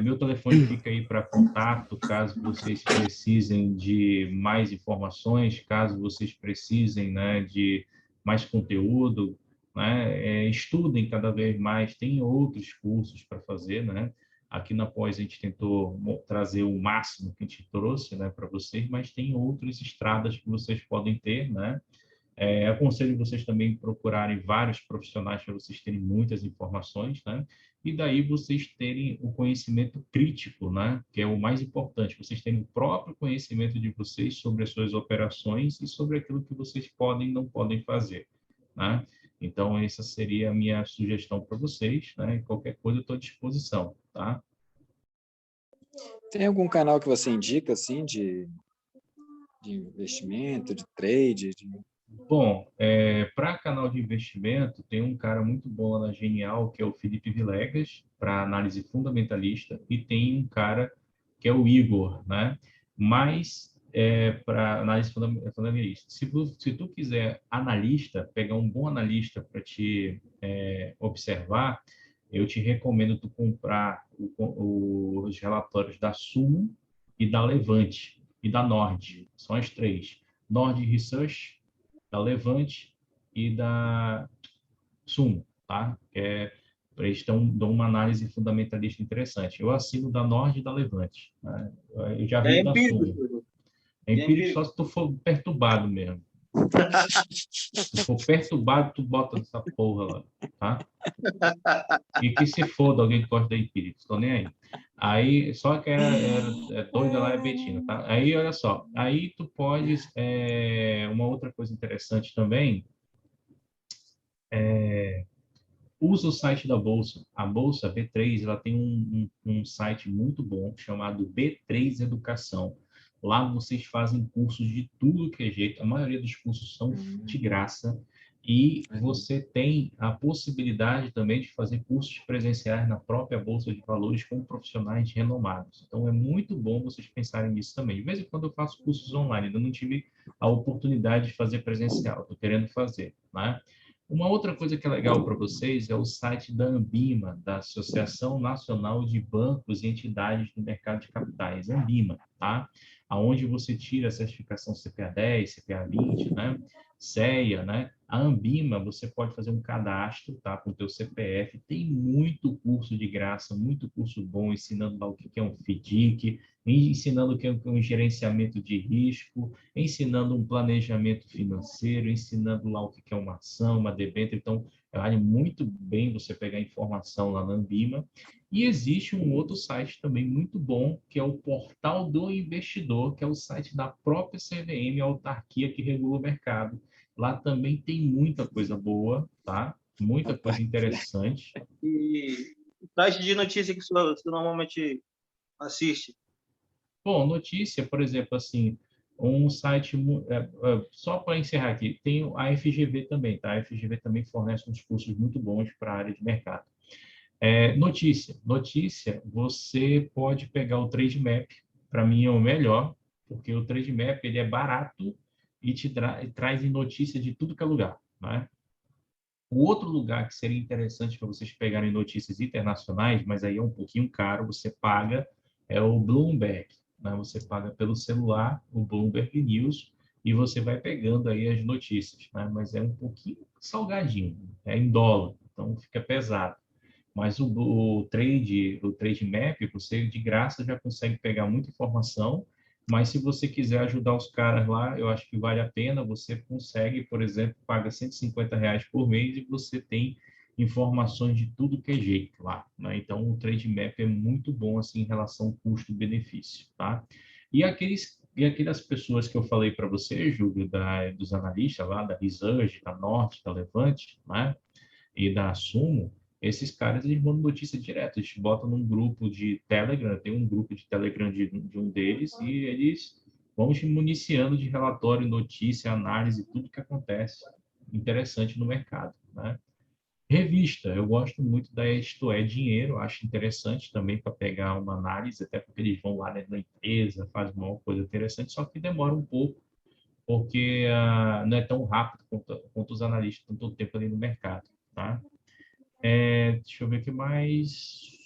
Meu telefone fica aí para contato, caso vocês precisem de mais informações, caso vocês precisem, né, de mais conteúdo, né? Estudem cada vez mais, tem outros cursos para fazer, né? Aqui na pós a gente tentou trazer o máximo que a gente trouxe, né, para vocês, mas tem outras estradas que vocês podem ter, né? Aconselho vocês também procurarem vários profissionais para vocês terem muitas informações, né? E daí vocês terem o conhecimento crítico, né? Que é o mais importante, vocês terem o próprio conhecimento de vocês sobre as suas operações e sobre aquilo que vocês podem e não podem fazer, né? Então, essa seria a minha sugestão para vocês, né? E qualquer coisa eu estou à disposição, tá?
Tem algum canal que você indica, assim, de investimento, de trade?
Bom, para canal de investimento, tem um cara muito bom lá na Genial, que é o Felipe Vilegas, para análise fundamentalista, e tem um cara que é o Igor, né? Mas, para análise fundamentalista, se tu quiser analista, pegar um bom analista para te observar, eu te recomendo tu comprar os relatórios da Sumo e da Levante e da Nord. São as três. Nord Research, da Levante e da Sumo, tá? Eles dão uma análise fundamentalista interessante. Eu assino da Nord e da Levante, né? Eu já vi da Sumo. É empírico só se tu for perturbado mesmo. Se tu for perturbado, tu bota essa porra lá, tá? E que se foda alguém que gosta da empírico, tô nem aí. Aí, só que era doida lá é Betina, tá? Aí, olha só, aí tu podes, uma outra coisa interessante também, usa o site da Bolsa. A Bolsa B3, ela tem um site muito bom chamado B3 Educação. Lá vocês fazem cursos de tudo que é jeito, a maioria dos cursos são de graça, e você tem a possibilidade também de fazer cursos presenciais na própria Bolsa de Valores com profissionais renomados. Então, é muito bom vocês pensarem nisso também. De vez em quando eu faço cursos online, ainda não tive a oportunidade de fazer presencial, estou querendo fazer, né? Uma outra coisa que é legal para vocês é o site da Ambima, da Associação Nacional de Bancos e Entidades do Mercado de Capitais, Ambima, tá? Aonde você tira a certificação CPA 10, CPA 20, né? CEA, né? A Ambima, você pode fazer um cadastro, tá? Com o teu CPF. Tem muito curso de graça, muito curso bom, ensinando lá o que é um FDIC, ensinando o que é um gerenciamento de risco, ensinando um planejamento financeiro, ensinando lá o que é uma ação, uma debênture. Então, vale muito bem você pegar informação lá na Ambima. E existe um outro site também muito bom, que é o Portal do Investidor, que é o site da própria CVM, a autarquia que regula o mercado. Lá também tem muita coisa boa, tá? Muita coisa interessante.
E site de notícia que você normalmente assiste?
Bom, notícia, por exemplo, assim, um site, só para encerrar aqui, tem a FGV também, tá? A FGV também fornece uns cursos muito bons para a área de mercado. Notícia, você pode pegar o Trade Map, para mim é o melhor, porque o Trade Map ele é barato e te traz notícia de tudo que é lugar, né? O outro lugar que seria interessante para vocês pegarem notícias internacionais, mas aí é um pouquinho caro, você paga, é o Bloomberg, né? Você paga pelo celular o Bloomberg News e você vai pegando aí as notícias, né? Mas é um pouquinho salgadinho, é em dólar, então fica pesado. Mas o Trade Map, você de graça já consegue pegar muita informação, mas se você quiser ajudar os caras lá, eu acho que vale a pena, você consegue, por exemplo, paga R$ 150 por mês e você tem informações de tudo que é jeito lá, né? Então, o Trade Map é muito bom assim em relação custo-benefício, tá? E aquelas pessoas que eu falei para você, Júlio, dos analistas lá, da Research, da Norte, da Levante, né? E da Sumo, esses caras, eles mandam notícia direto, eles botam num grupo de Telegram, tem um grupo de Telegram de um deles, e eles vão te municiando de relatório, notícia, análise, tudo que acontece interessante no mercado, né? Revista, eu gosto muito da Isto É Dinheiro, acho interessante também para pegar uma análise, até porque eles vão lá dentro da empresa, fazem uma coisa interessante, só que demora um pouco, porque não é tão rápido quanto os analistas estão todo tempo ali no mercado, tá? Deixa eu ver o que mais.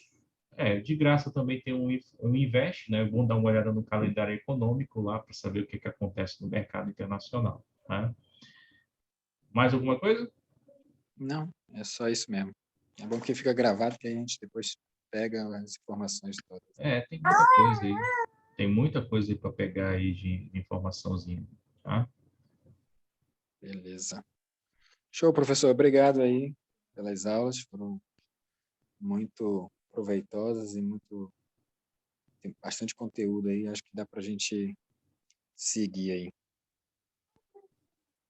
De graça também tem um Invest, né? É bom dar uma olhada no calendário econômico lá para saber o que acontece no mercado internacional, né? Mais alguma coisa?
Não, é só isso mesmo. É bom que fica gravado, que a gente depois pega as informações todas.
Tem muita coisa aí. Tem muita coisa aí para pegar aí de informaçãozinha, tá?
Beleza. Show, professor. Obrigado aí pelas aulas. Foram muito proveitosas e tem bastante conteúdo aí. Acho que dá para a gente seguir aí.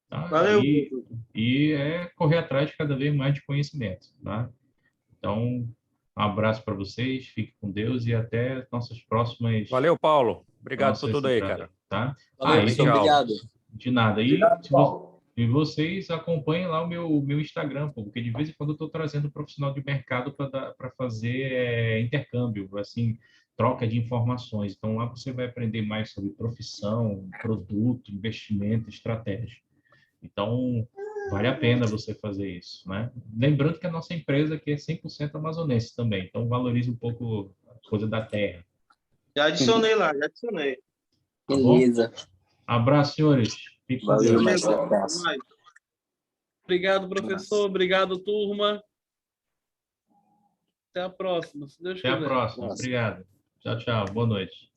Tá?
Valeu.
E correr atrás de cada vez mais de conhecimento, tá? Então, um abraço para vocês, fiquem com Deus e até nossas próximas...
Valeu, Paulo. Obrigado por tudo aí, cara.
Tá?
Valeu, professor. Obrigado.
De nada.
Obrigado, Paulo.
E vocês acompanhem lá o meu Instagram, porque de vez em quando eu estou trazendo profissional de mercado para fazer intercâmbio, assim, troca de informações. Então, lá você vai aprender mais sobre profissão, produto, investimento, estratégia. Então, vale a pena você fazer isso, né? Lembrando que a nossa empresa aqui é 100% amazonense também, então valorize um pouco a coisa da terra.
Já adicionei lá, já adicionei.
Tá
Beleza.
bom? Abraço, senhores. Fique com
Valeu,
Deus.
mestre. Abraço.
Obrigado, professor. Obrigado, turma. Até a próxima, se Deus quiser.
Até a próxima. Obrigado. Tchau, tchau. Boa noite.